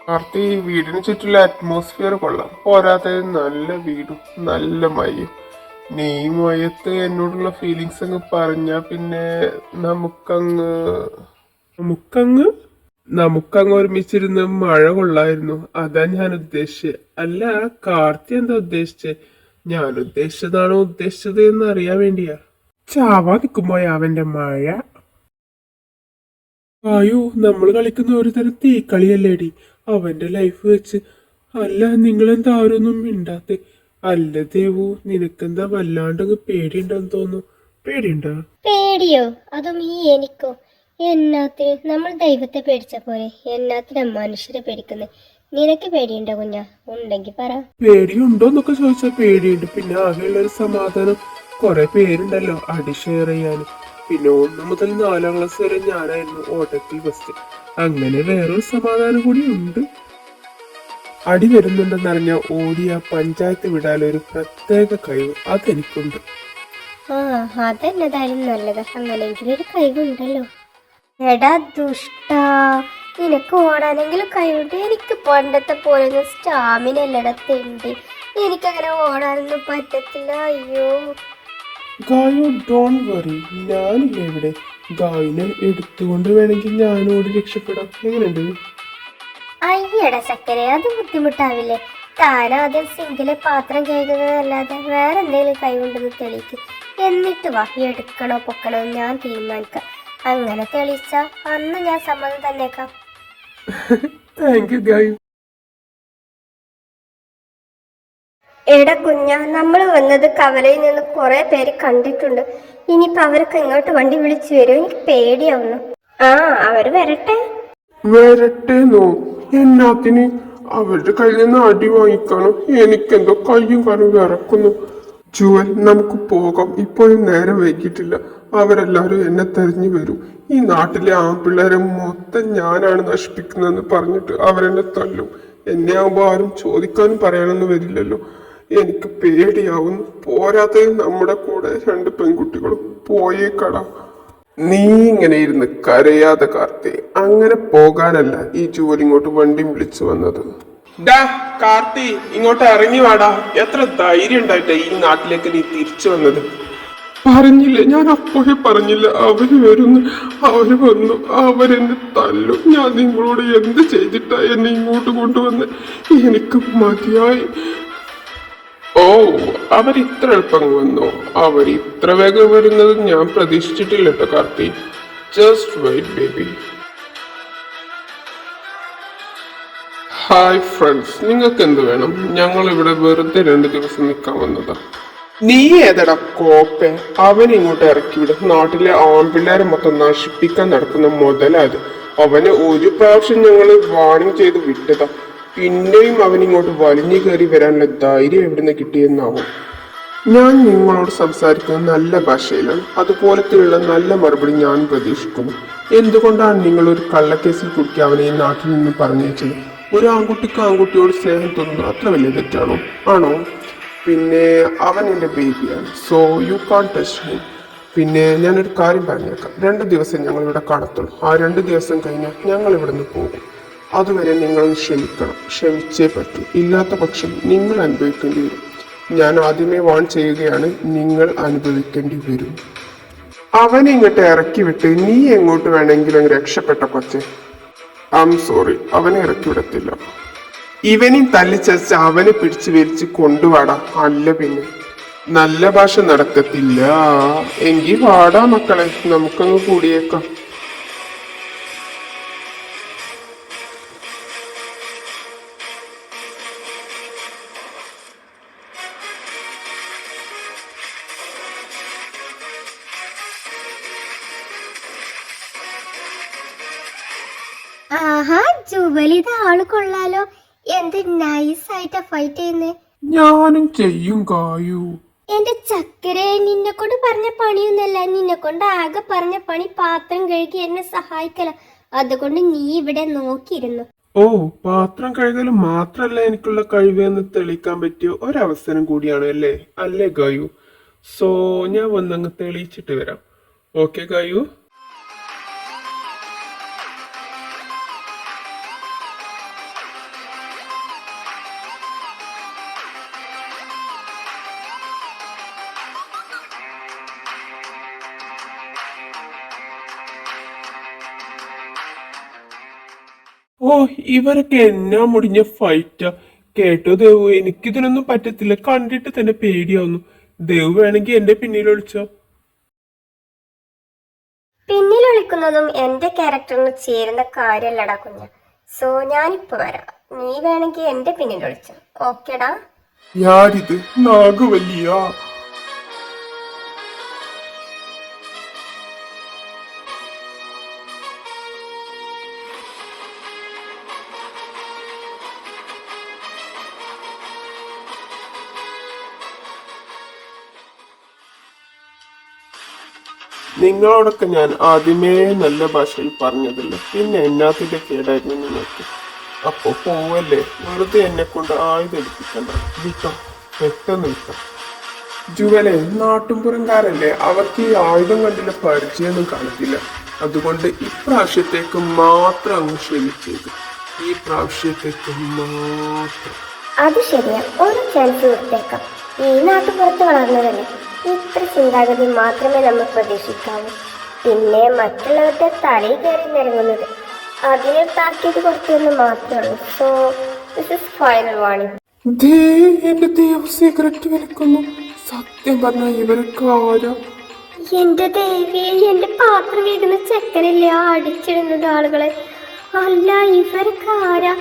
Karthi, ഈ വീടിന് ചുറ്റുള്ള അറ്റ്മോസ്ഫിയർ കൊള്ളാം. പോരാതെ നല്ല വീടും നല്ല മഴയും. നീ മയത്ത് എന്നോടുള്ള ഫീലിങ്സ് അങ്ങ് പറഞ്ഞാ പിന്നെ നമുക്കങ്ങ് നമുക്കങ്ങ് നമുക്കങ്ങ് ഒരുമിച്ചിരുന്ന് മഴ കൊള്ളായിരുന്നു. അതാ ഞാൻ ഉദ്ദേശിച്ചത്. അല്ല, കാർത്തി എന്താ ഉദ്ദേശിച്ചത്? ഞാൻ ഉദ്ദേശിച്ചതാണോ ഉദ്ദേശിച്ചത് എന്ന് അറിയാൻ വേണ്ടിയാ. ചാവാ നിൽക്കുമ്പോയാ അവന്റെ മഴ. ആയോ, നമ്മൾ കളിക്കുന്ന ഒരു തരം തീക്കളിയല്ലേടി അവന്റെ ലൈഫ് വെച്ച്. അല്ല, നിങ്ങളെന്താ ആരൊന്നും മിണ്ടാത്തെ? അല്ല ദേവു, നിനക്കെന്താ വല്ലാണ്ടങ്ങ് പേടിയുണ്ടെന്ന് തോന്നുന്നു. പേടിയുണ്ടോ? പേടിയോ? അതും ഈ എനിക്കോ? എന്നാത്തിന്? നമ്മൾ ദൈവത്തെ പേടിച്ച പോലെ എന്നാത്തിനാ മനുഷ്യരെ പേടിക്കുന്നത്? നിനക്ക് പേടിയുണ്ടോ കുഞ്ഞാ? ഉണ്ടെങ്കി പറ. പേടിയുണ്ടോന്നൊക്കെ ചോദിച്ചാൽ പേടിയുണ്ട്. പിന്നെ ആകെയുള്ള ഒരു സമാധാനം, കുറെ പേരുണ്ടല്ലോ അടി ഷെയർ ചെയ്യാനും. പിന്നെ 1 മുതൽ 4-ാം ക്ലാസ് വരെ ഞാനായിരുന്നു ഓട്ടത്തിൽ ഫസ്റ്റ്. അങ്ങനെ വേറൊരു സമാധാനം കൂടി ഉണ്ട്. അടി വരുന്നുണ്ടെന്നറിഞ്ഞ ഓടിയ പഞ്ചായത്ത് വിടാനൊരു പ്രത്യേക കഴിവ് അതെനിക്കുണ്ട്. ആ, അതെന്നതായാലും നല്ലതാ. അങ്ങനെയെങ്കിലും ഒരു കഴിവുണ്ടല്ലോ. എടാ ദുഷ്ടാ, നിനക്ക് ഓടാനെങ്കിലും കഴിവുണ്ട്. എനിക്ക് പണ്ടത്തെ പോലെ സ്റ്റാമിന അല്ലടാ തെണ്ടി. എനിക്കങ്ങനെ ഓടാനൊന്നും പറ്റത്തില്ല. അയ്യോ. ഗായു, ഡോണ്ട് വറി, ഞാനില്ല ഇവിടെ. ഗായിനെ എടുത്തുകൊണ്ട് വേണമെങ്കിൽ ഞാനോട് രക്ഷപ്പെടാം. എങ്ങനെയുണ്ട്? അയ്യടാ ചക്കരെ, അത് ബുദ്ധിമുട്ടാവില്ലേ? താനാദ്യം സിങ്കിലെ പാത്രം കഴുകുന്നതല്ലാതെ വേറെ എന്തെങ്കിലും കഴിവുണ്ടെന്ന് തെളിയിക്ക്. എന്നിട്ട് വാ, എടുക്കണോ പൊക്കണോ ഞാൻ തീരുമാനിക്കാം. അങ്ങനെ തെളിയിച്ച അന്ന് ഞാൻ സമ്മതം തന്നേക്കാം. Thank you Gayu. എടാ കുഞ്ഞ, നമ്മൾ വന്നത് കവലയിൽ നിന്ന് കുറെ പേര് കണ്ടിട്ടുണ്ട്. ഇനിയിപ്പോ അവരൊക്കെ ഇങ്ങോട്ട് വണ്ടി വിളിച്ചു വരും. എനിക്ക് പേടിയാവുന്നു. ആ, അവര് വരട്ടെ. വരട്ടേന്നോ? എന്നാത്തിന്? അവരുടെ കയ്യിൽ നിന്ന് അടി വാങ്ങിക്കാനോ? എനിക്കെന്തോ കയ്യും കാലും വിറക്കുന്നു. ജുവൽ, നമുക്ക് പോകാം. ഇപ്പോഴും നേരം വൈകിട്ടില്ല. അവരെല്ലാരും എന്നെ തെരഞ്ഞു വരും. ഈ നാട്ടിലെ ആൺപിള്ളേരെ മൊത്തം ഞാനാണ് നശിപ്പിക്കുന്നതെന്ന് പറഞ്ഞിട്ട് അവരെന്നെ തല്ലും. എന്നെ ആവുമ്പോ ആരും ചോദിക്കാനും പറയാനൊന്നും വരില്ലല്ലോ. എനിക്ക് പേടിയാവുന്നു. പോരാത്തത് നമ്മുടെ കൂടെ 2 പെൺകുട്ടികളും പോയേക്കടാ. നീ ഇങ്ങനെ ഇരുന്ന് കരയാതെ കാർത്തി. അങ്ങനെ പോകാനല്ല ഈ ജോലി ഇങ്ങോട്ട് വണ്ടി വിളിച്ചു വന്നത്. ഡാ കാർത്തി, ഇങ്ങോട്ട് ഇറങ്ങി വാടാ. എത്ര ധൈര്യം ഉണ്ടായിട്ടാ ഈ നാട്ടിലേക്ക് നീ തിരിച്ചു വന്നത്? പറഞ്ഞില്ലേ, ഞാൻ അപ്പോഴേ പറഞ്ഞില്ല അവര് വരുന്നു. അവര് വന്നു, അവരെന്നെ തല്ലും. ഞാൻ നിങ്ങളോട് എന്ത് ചെയ്തിട്ടാ എന്നെ ഇങ്ങോട്ട് കൊണ്ടുവന്ന്? എനിക്ക് മതിയായി. ഓ, അവരിത്ര എളുപ്പം വന്നോ? അവരിത്ര വേഗം വരുന്നത് ഞാൻ പ്രതീക്ഷിച്ചിട്ടില്ല കേട്ടോ Karthi. Just wait baby. Hi friends, നിങ്ങൾക്ക് എന്ത് വേണം? ഞങ്ങൾ ഇവിടെ വെറുതെ 2 ദിവസം നിൽക്കാൻ വന്നതാ. നീ ഏതടാ കോപ്പെ? അവൻ ഇങ്ങോട്ട് ഇറക്കി വിടും. നാട്ടിലെ ആൺപിള്ളേരെ മൊത്തം നശിപ്പിക്കാൻ നടക്കുന്ന മുതലാത്. അവനെ ഒരു പ്രാവശ്യം ഞങ്ങൾ വാണിംഗ് ചെയ്ത് വിട്ടതാ. പിന്നെയും അവൻ ഇങ്ങോട്ട് വലിഞ്ഞു കയറി വരാനുള്ള ധൈര്യം എവിടുന്ന് കിട്ടിയെന്നാവും. ഞാൻ നിങ്ങളോട് സംസാരിക്കുന്നത് നല്ല ഭാഷയിലാണ്. അതുപോലത്തെയുള്ള നല്ല മറുപടി ഞാൻ പ്രതീക്ഷിക്കുന്നു. എന്തുകൊണ്ടാണ് നിങ്ങൾ ഒരു കള്ളക്കേസിൽ കുട്ടി അവനെ ഈ നാട്ടിൽ നിന്ന് പറഞ്ഞയച്ചത്? ഒരു ആൺകുട്ടിക്ക് ആൺകുട്ടിയോട് സ്നേഹം തോന്നുന്നു അത്ര വലിയ തെറ്റാണോ? ആണോ? പിന്നെ അവൻ എൻ്റെ ബേബിയാണ്. So you can't touch him. പിന്നെ ഞാനൊരു കാര്യം പറഞ്ഞേക്കാം. 2 ദിവസം ഞങ്ങൾ ഇവിടെ കാണത്തുള്ളൂ. ആ 2 ദിവസം കഴിഞ്ഞാൽ ഞങ്ങൾ ഇവിടെ നിന്ന് പോകും. അതുവരെ നിങ്ങളൊന്ന് ക്ഷമിക്കണം. ക്ഷമിച്ചേ പറ്റൂ. ഇല്ലാത്ത പക്ഷം നിങ്ങൾ അനുഭവിക്കേണ്ടി വരും. ഞാൻ ആദ്യമേ വാൺ ചെയ്യുകയാണ്, നിങ്ങൾ അനുഭവിക്കേണ്ടി വരും. അവനെ ഇങ്ങോട്ട് ഇറക്കി വിട്ട് നീ എങ്ങോട്ട് വേണമെങ്കിലും രക്ഷപ്പെട്ട കൊച്ചെ. ഐ ആം സോറി, അവനെ ഇറക്കി വിടത്തില്ല. ഇവനെയും തല്ലിച്ചതച്ച് അവനെ പിടിച്ചു വലിച്ച് കൊണ്ടുവാടാ. അല്ല പിന്നെ നല്ല ഭാഷ നടക്കത്തില്ല. എങ്കിൽ വാടാ മക്കളെ, നമുക്കങ്ങ് കൂടിയേക്കാം. ആഹാ, ജുവലിത് ആള് കൊള്ളാലോ. എന്ത് നൈസായിട്ടാ ഫൈറ്റ് ചെയ്യുന്നേ. ഞാനും ചെയ്യും ഗായു. എന്റെ ചക്കരെ, നിന്നെ കൊണ്ട് പറഞ്ഞ പണിയൊന്നല്ല, നിന്നെ കൊണ്ട് ആകെ പറഞ്ഞ പണി പാത്രം കഴുകി എന്നെ സഹായിക്കല. അതുകൊണ്ട് നീ ഇവിടെ നോക്കിയിരുന്നു. ഓ, പാത്രം കഴുകൽ മാത്രല്ല എനിക്കുള്ള കഴിവെന്ന് തെളിയിക്കാൻ പറ്റിയ ഒരവസരം കൂടിയാണ് അല്ലേ അല്ലേ ഗായു? സോ ഞാൻ വന്നങ്ങ് തെളിയിച്ചിട്ട് വരാം. ഓക്കെ ഗായു? ഓ, ഇവരൊക്കെ എന്നാ മുടിഞ്ഞ ഫൈറ്റാ. കേട്ടോ ദേവു, എനിക്കിതിനൊന്നും പറ്റത്തില്ല. കണ്ടിട്ട് തന്നെ പേടിയാവുന്നു. ദേവു വേണമെങ്കിൽ എന്റെ പിന്നിൽ ഒളിച്ചോ. പിന്നിൽ ഒളിക്കുന്നതും എന്റെ ക്യാരക്ടറിന് ചേരുന്ന കാര്യമല്ലടാ കുഞ്ഞ. സോ ഞാനിപ്പോ വരാം. നീ വേണമെങ്കിൽ എന്റെ പിന്നിൽ ഒളിച്ചോ. ഓക്കേടാ? ഞാനിത് നാഗവല്ലിയ. നിങ്ങളോടൊക്കെ ഞാൻ ആദ്യമേ നല്ല ഭാഷയിൽ പറഞ്ഞതല്ല, പിന്നെ എന്നാത്തിന്റെ കേടായിരുന്നു നിങ്ങൾക്ക്. അപ്പൊ പോവല്ലേ, വെറുതെ എന്നെ കൊണ്ട് ആയുധെടുപ്പിക്കണ്ട. വിട്ടോ, പെട്ടെന്ന് വിട്ടോ. ജുവലെ നാട്ടുംപുറംകാരല്ലേ, അവർക്ക് ഈ ആയുധം കണ്ടുള്ള പരിചയമൊന്നും കാണത്തില്ല. അതുകൊണ്ട് ഇപ്രാവശ്യത്തേക്ക് മാത്രം അങ്ങ് ക്ഷമിച്ചേക്ക്. ഈ പ്രാവശ്യത്തേക്ക് മാത്രം. അത് ശരിയാ, ഒരു ചാൻസ് കൊടുത്തേക്കാം. ഈ നാട്ടുപുറത്ത് വളർന്നതല്ലേ, ഇത്ര ചിന്താഗതി മാത്രമേ നമ്മൾ പ്രതീക്ഷിക്കാവൂ. പിന്നെ മറ്റുള്ളവരുടെ തലയിൽ കയറി നിരങ്ങുന്നത് അതിനെ താക്കീത് കൊടുത്തെന്ന് മാത്രമേ ഉള്ളൂ. So this is final warning. എന്റെ ദൈവം സിഗരറ്റ് വലിക്കുന്നു. സത്യം പറഞ്ഞ ഇവരൊക്കെ ആരാ? എന്റെ ദേവിയെ, എന്റെ പാത്രം വീഴുന്ന ചെക്കനില്ലേ അടിച്ചിടുന്നത് ആളുകളെ. അല്ല, ഇവരൊക്കെ ആരാ?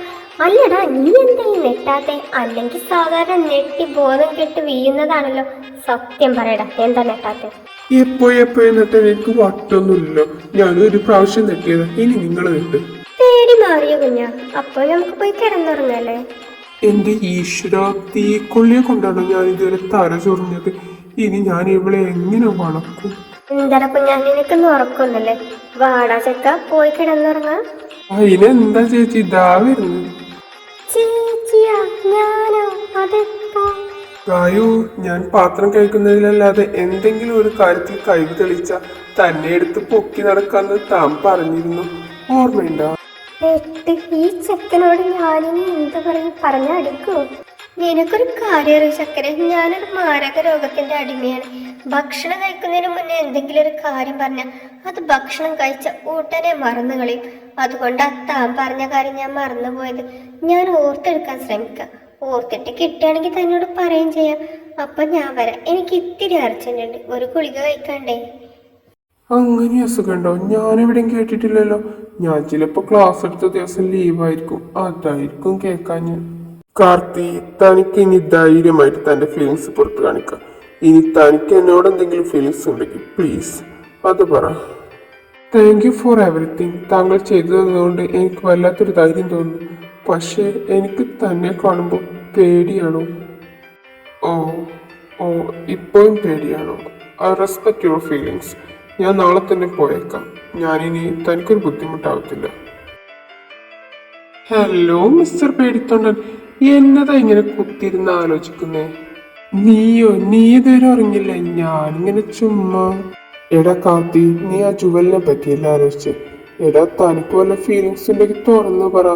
അല്ലടാ, നീ എന്താ ഈ നെട്ടാത്തെ? അല്ലെങ്കിൽ സാധാരണ നെട്ടി ബോധം കെട്ട് വീഴുന്നതാണല്ലോ. സത്യം പറയടാ, എന്താ നെട്ടാത്തെ? എപ്പോഴും നെട്ടാൻ എനിക്ക് വട്ടൊന്നുമില്ലല്ലോ. ഞാനൊരു പ്രാവശ്യം നെട്ടിയത്. ഇനി നിങ്ങൾ നെട്ട്. പേടി മാറിയോ കുഞ്ഞാ? അപ്പൊ നമുക്ക് പോയി കിടന്നുറങ്ങല്ലേ? എന്റെ ഈശ്വര, തീക്കൊള്ളിയെ കൊണ്ടാണ് ഞാൻ ഇതുവരെ തല ചൊറിഞ്ഞത്. ഇനി ഞാൻ ഇവളെ എങ്ങനെ വളർക്കും? എന്താടാ കുഞ്ഞാ, നിനക്കൊന്നും ഉറക്കൊന്നല്ലേ? വാടാ ചെക്ക, പോയി കിടന്നുറങ്ങാ. അതിനെന്താ ചേച്ചി, ഇതാ വരുന്നു. ചേച്ചിയാ? ഞാനോ? അതെപ്പോ? ഗായു, ഞാൻ പാത്രം കഴിക്കുന്നതിലല്ലാതെ എന്തെങ്കിലും ഒരു കാര്യത്തിൽ കഴിവ് തെളിച്ച തന്നെ എടുത്ത് പൊക്കി നടക്കാന്ന് താൻ പറഞ്ഞിരുന്നു. ഓർമ്മയുണ്ടോ? ഈ ചെക്കനോട് ഞാനിനി എന്ത് പറയും? പറഞ്ഞടിക്കോ? നിനക്കൊരു കാര്യം അറിയോ ചക്കരെ, ഞാനൊരു മാരക രോഗത്തിന്റെ അടിമയാണ്. ഭക്ഷണം കഴിക്കുന്നതിന് മുന്നേ എന്തെങ്കിലും ഒരു കാര്യം പറഞ്ഞാൽ അത് ഭക്ഷണം കഴിച്ച ഉടനെ മറന്നു കളയും. അതുകൊണ്ട് താൻ പറഞ്ഞ കാര്യം ഞാൻ മറന്നുപോയത് ഞാൻ ഓർത്തെടുക്കാൻ ശ്രമിക്കാം. ഓർത്തിട്ട് കിട്ടുകയാണെങ്കിൽ തന്നോട് പറയുകയും ചെയ്യാം. അപ്പൊ ഞാൻ വരാം, എനിക്ക് ഇത്തിരി അർജന്റ് ഉണ്ട്, ഒരു ഗുളിക കഴിക്കണ്ടേ? അങ്ങനെ അസുഖമുണ്ടോ? ഞാനെവിടെയും കേട്ടിട്ടില്ലല്ലോ. ഞാൻ ചിലപ്പോ ക്ലാസ് എടുത്ത ദിവസം ലീവായിരിക്കും, അതായിരിക്കും കേൾക്കാൻ. ഞാൻ കാർത്തി, തനിക്ക് ഇനി ധൈര്യമായിട്ട് തന്റെ ഫീലിങ്സ് പുറത്ത് കാണിക്കാം. ഇനി തനിക്ക് എന്നോട് എന്തെങ്കിലും ഫീലിങ്സ് ഉണ്ടെങ്കിൽ പ്ലീസ് അത് പറ. Thank you for everything. താങ്കൾ ചെയ്തതുകൊണ്ട് എനിക്ക് വല്ലാത്തൊരു ധൈര്യം തോന്നുന്നു. പക്ഷേ എനിക്ക് തന്നെ കാണുമ്പോൾ പേടിയാണോ? ഓ ഓ ഇപ്പോഴും പേടിയാണോ? I respect your feelings. ഞാൻ നാളെ തന്നെ പോയേക്കാം. ഞാനിനി തനിക്കൊരു ബുദ്ധിമുട്ടാവത്തില്ല. ഹലോ മിസ്റ്റർ പേടിത്തൊണ്ടൻ, എന്നതാ ഇങ്ങനെ കുത്തിരുന്ന് ആലോചിക്കുന്നേ? നീ ഇതുവരെ ഉറങ്ങില്ല? ഞാനിങ്ങനെ ചുമ്മാ. എടാ കാർത്തി, നീ ആ ജുവലിനെ പറ്റിയല്ല ആലോചിച്ച്. എടാ, തനിക്ക് വല്ല ഫീലിങ്സ് ഉണ്ടെങ്കിൽ തുറന്നു പറ.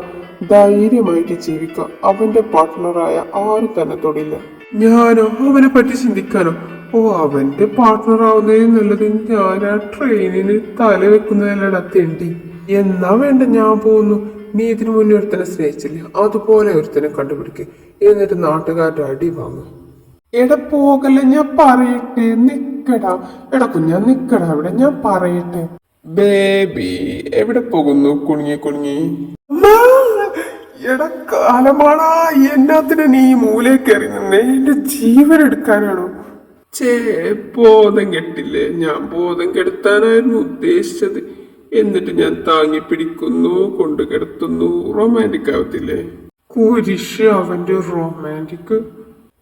ധൈര്യമായിട്ട് ജീവിക്കാം. അവന്റെ പാർട്ട്ണറായ ആരും തന്നെ തൊടില്ല. ഞാനോ അവനെ പറ്റി ചിന്തിക്കാനോ? ഓ, അവന്റെ പാർട്ട്ണർ ആവുന്നതിന് നല്ലത് ഞാൻ ആ ട്രെയിനിന് തല വെക്കുന്നതല്ലടാ തെണ്ടി. എന്നാ വേണ്ട, ഞാൻ പോകുന്നു. നീ ഇതിനു മുന്നേ ഒരുത്തനെ സ്നേഹിച്ചില്ലേ? അതുപോലെ ഒരുത്തനെ കണ്ടുപിടിക്കുക, എന്നിട്ട് നാട്ടുകാരുടെ അടി വാങ്ങും. എടാ പോകല്ലേ, ഞാൻ പറയട്ടെ. നിക്കടാ, എടാ കുഞ്ഞാ, നിക്കടാ ഇവിടെ, ഞാൻ പറയട്ടെ. ബേബി എവിടെ പോകുന്നു കുണുങ്ങി കുണുങ്ങി? എടാ കാലമാടാ, എന്നാത്തിന് നീ മൂലയിൽ കയറി നിന്നേ? എന്റെ ജീവൻ എടുക്കാനാണോ? ബോധം കെട്ടില്ലേ? ഞാൻ ബോധം കെടുത്താനായിരുന്നു ഉദ്ദേശിച്ചത്. എന്നിട്ട് ഞാൻ താങ്ങി പിടിക്കുന്നു, കൊണ്ടു കിടത്തുന്നു. റൊമാൻറ്റിക് ആവത്തില്ലേ? കുരിശ് അവന്റെ റൊമാൻറ്റിക്.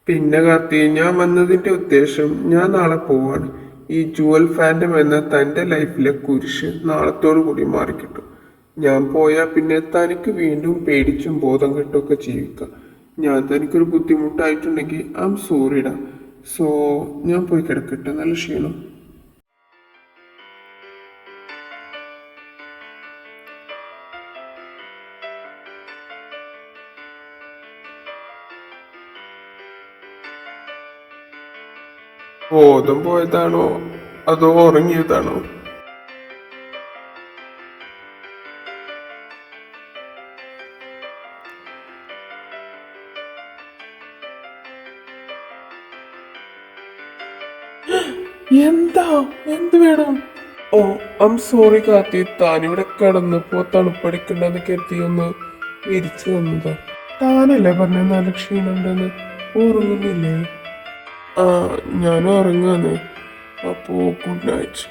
പിന്നെ കാർത്തി, ഞാൻ വന്നതിന്റെ ഉദ്ദേശം ഞാൻ നാളെ പോവാണ്. ഈ ജുവൽ ഫാൻറ്റം എന്ന തൻ്റെ ലൈഫിലെ കുരിശ് നാളത്തോടു കൂടി മാറിക്കിട്ടും. ഞാൻ പോയാൽ പിന്നെ തനിക്ക് വീണ്ടും പേടിച്ചും ബോധം കെട്ടൊക്കെ ജീവിക്കാം. ഞാൻ തനിക്കൊരു ബുദ്ധിമുട്ടായിട്ടുണ്ടെങ്കിൽ ഐ എം സോറിടാ. സോ ഞാൻ പോയി കിടക്കട്ടെ, നല്ല ക്ഷീണം. ബോധം പോയതാണോ അതോ ഉറങ്ങിയതാണോ? എന്താ, എന്ത് വേണം? ഓ ഐ എം സോറി കാത്തി, താനിവിടെ കിടന്നപ്പോ തണുപ്പടിക്കണ്ടെന്ന് കരുതി ഒന്ന് വിരിച്ചു തന്നതാ. താനല്ലേ പറഞ്ഞ നല്ല ക്ഷീണുണ്ടെന്ന്, ഉറങ്ങുന്നില്ലേ? ആ, ഞാൻ ഉറങ്ങാന്ന്. അപ്പോ ഗുഡ് നൈറ്റ്.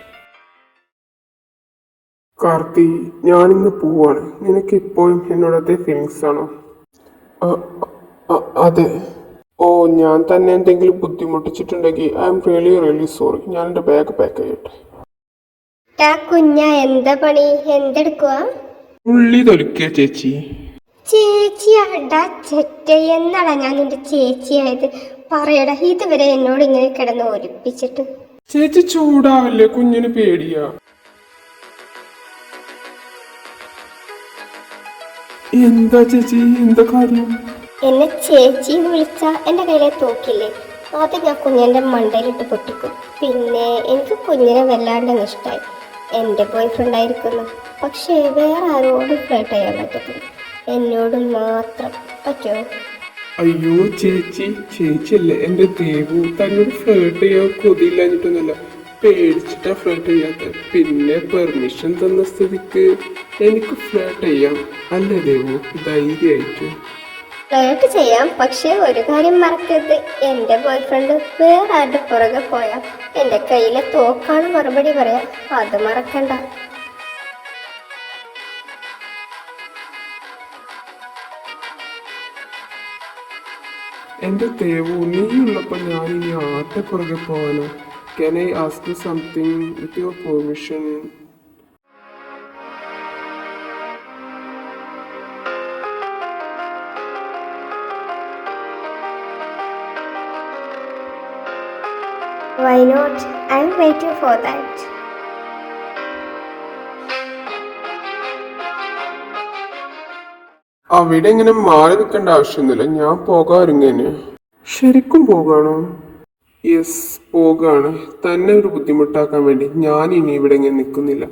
കാർത്തി, ഞാനിന്ന് പോവാണ്. നിനക്ക് ഇപ്പോഴും എന്നോട് അതേ ഫീലിങ്സ് ആണോ? അതെ. ഓ, ഞാൻ തന്നെ എന്തെങ്കിലും ബുദ്ധിമുട്ടിച്ചിട്ടുണ്ടെങ്കിൽ I am really really sorry. ഞാൻ എൻ്റെ ബാഗ് പാക്ക് ചെയ്യട്ടെ. കുഞ്ഞ എന്താ പണി, എന്തെടുക്കുക? ഉള്ളി തൊലിക്കുക ചേച്ചി. ചേച്ചിയാടാ ചെറ്റ, എന്നാടാ ഞാൻ നിന്റെ ചേച്ചിയായത്? പറയടാ, ഇതുവരെ എന്നോട് ഇങ്ങനെ കിടന്ന് ഒലിപ്പിച്ചിട്ട്. ചേച്ചി ചൂടാവല്ലേ, കുഞ്ഞിന് പേടിയാ. എന്താ ചേച്ചി, എന്താ കാര്യം? എന്നെ ചേച്ചി എന്ന് വിളിച്ച എൻ്റെ കയ്യിലെ തോക്കില്ലേ, അത് ഞാൻ കുഞ്ഞിൻ്റെ മണ്ടയിലിട്ട് പൊട്ടിക്കും. പിന്നെ എനിക്ക് കുഞ്ഞിനെ വല്ലാണ്ട് ഇഷ്ടമായി. എൻ്റെ ബോയ് ഫ്രണ്ട് ആയിരിക്കുന്നു, പക്ഷേ വേറെ ആരോടും ഫ്ലർട്ട് ചെയ്യാൻ പറ്റത്തില്ല, എന്നോട് മാത്രം. പറ്റുമോ? അയ്യോ ചേച്ചി, ചേച്ചിയല്ലേ എൻ്റെ ദേവു. തന്നോട് ഫ്ലേർട്ട് ചെയ്യാൻ കൊതിയില്ലാഞ്ഞിട്ടൊന്നുമല്ല, പേടിച്ചിട്ടാ ഫ്ലേർട്ട് ചെയ്യാത്ത. പിന്നെ പെർമിഷൻ തന്ന സ്ഥിതിക്ക് എനിക്ക് ഫ്ലേർട്ട് ചെയ്യാം അല്ലേ ദേവു, ധൈര്യമായിട്ട്. ഫ്ലർട്ട് ചെയ്യാം, പക്ഷേ ഒരു കാര്യം മറക്കരുത്, എൻ്റെ ബോയ് ഫ്രണ്ട് വേറെ ആരുടെ പുറകെ പോയാൽ എൻ്റെ കയ്യിലെ തോക്കാണ് മറുപടി പറയാം, അത് മറക്കണ്ട. എൻ്റെ ദേവു, നീയുള്ളപ്പോൾ ഞാൻ ഇനി ആരുടെ പുറകെ പോവാനോ? Can I ask you something with your permission? Why not? I'm waiting for that. അവിടെ ഇങ്ങനെ മാറി നിൽക്കേണ്ട ആവശ്യമൊന്നുമില്ല, ഞാൻ പോകാറുങ്ങനെ. ശരിക്കും പോകാണോ? യെസ്, പോകാണ്. തന്നെ ഒരു ബുദ്ധിമുട്ടാക്കാൻ വേണ്ടി ഞാൻ ഇനി ഇവിടെ ഇങ്ങനെ നിൽക്കുന്നില്ല.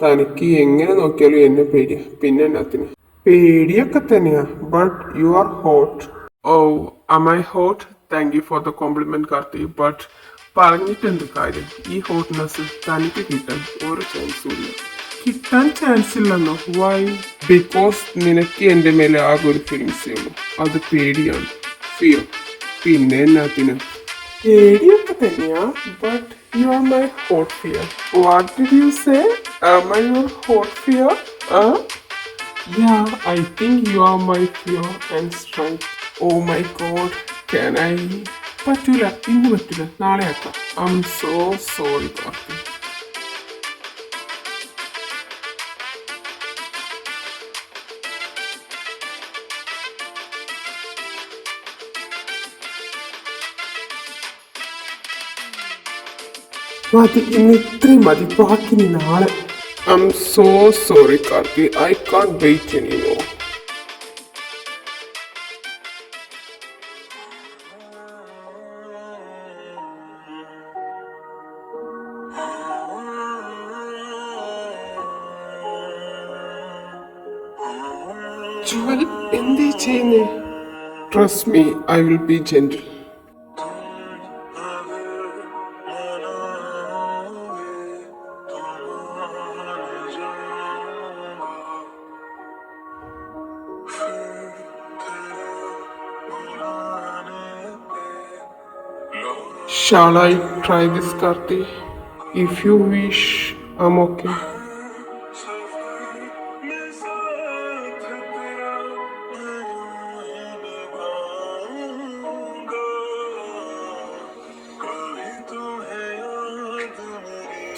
തനിക്ക് എങ്ങനെ നോക്കിയാലും എന്നെ പേടിയാ, പിന്നെ എന്നാത്തിന്? പേടിയൊക്കെ തന്നെയാ, ബട്ട് യു ആർ ഹോട്ട്. ഓ, am I hot? Thank you for the compliment Karthi, but പറഞ്ഞിട്ട് എന്ത് കാര്യം? ഈ ഹോട്ട്നെസ് തനിക്ക് കിട്ടാൻ ഒരു ചാൻസും ഇല്ല. കിട്ടാൻ ചാൻസ് ഇല്ലെന്നോ? വൈ? ബിക്കോസ് നിനക്ക് എൻ്റെ മേലെ ആകെ ഒരു ഫീലിങ്സേ ഉള്ളൂ, അത് പേടിയാണ്, ഫിയർ. പിന്നെ എന്നാത്തിന്? പേടിയൊക്കെ തന്നെയാ, but you are my hot fear. What did you say? Am I your hot fear? Yeah, I think you are my fear and strength. Oh my god, can I? പറ്റൂല, ഇന്ന് പറ്റൂല, നാളെ ആക്കാം. I'm so sorry Karti. മതി, ഇന്ന് ഇത്രയും മതി, ബാക്കി നീ നാളെ. I'm so sorry Karti, I can't wait anymore. Jual, എന്തേ ചെയ്യുന്നേ? Trust me, I will be gentle. Shall I try this, Karthi? If you wish, I'm okay.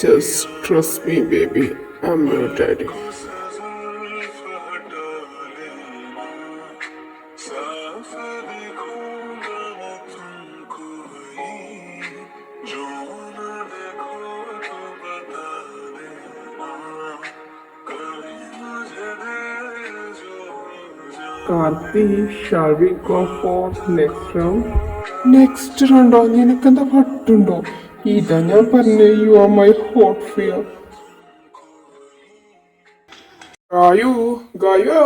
Just trust me, baby. I'm your daddy. Karthi, shall we go for next round? Next റൗണ്ടോ? നിനക്കെന്താ പറ്റുണ്ടോ? ഇതാ ഞാൻ പറഞ്ഞ you are my hot fear. Gayu ഗായോ.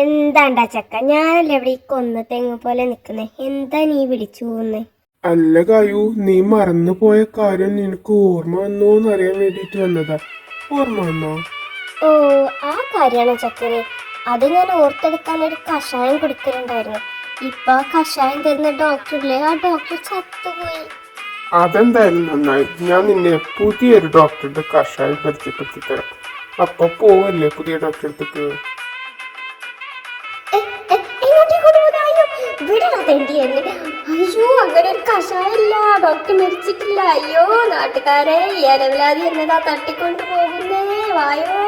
എന്താണ്ടാ ചക്ക, ഞാനല്ലേ ഇവിടെ ഈ കൊന്ന തെങ്ങ് പോലെ നിക്കുന്നേ, എന്താ നീ വിളിച്ചു പോകുന്നേ? അല്ല ഗായു, നീ മറന്നു പോയ കാര്യം നിനക്ക് ഓർമ്മ വന്നോന്ന് അറിയാൻ വേണ്ടിട്ട് വന്നതാ. ഓർമ്മ വന്നോ? ഓ, ആ കാര്യമാണോ ചക്കരെ? അത് ഞാൻ ഓർത്തെടുക്കാൻ ഒരു കഷായം കൊടുക്കലുണ്ടായിരുന്നു. ഇപ്പൊ ആ കഷായം തരുന്ന ഡോക്ടറില്ലേ, ആ ഡോക്ടർ ചത്തുപോയി. അതെന്തായാലും നന്നായി. ഞാൻ നിന്നെ പുതിയൊരു ഡോക്ടറുടെ കഷായം പരിചയപ്പെടുത്തി തരാം. അപ്പൊ പോവല്ലേ പുതിയ ഡോക്ടറെ അടുത്തേക്ക്? അയ്യോ, അങ്ങനെ ഒരു കഷായല്ല, ഡോക്ടർ മരിച്ചിട്ടില്ല. അയ്യോ നാട്ടുകാരെ, ഈ അലവിലാതി എന്നതാ തട്ടിക്കൊണ്ട് പോകുന്നേ, വായോ.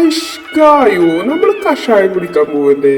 ഐഷ് ഗായു, നമ്മൾ കഷായം കുടിക്കാൻ പോവല്ലേ?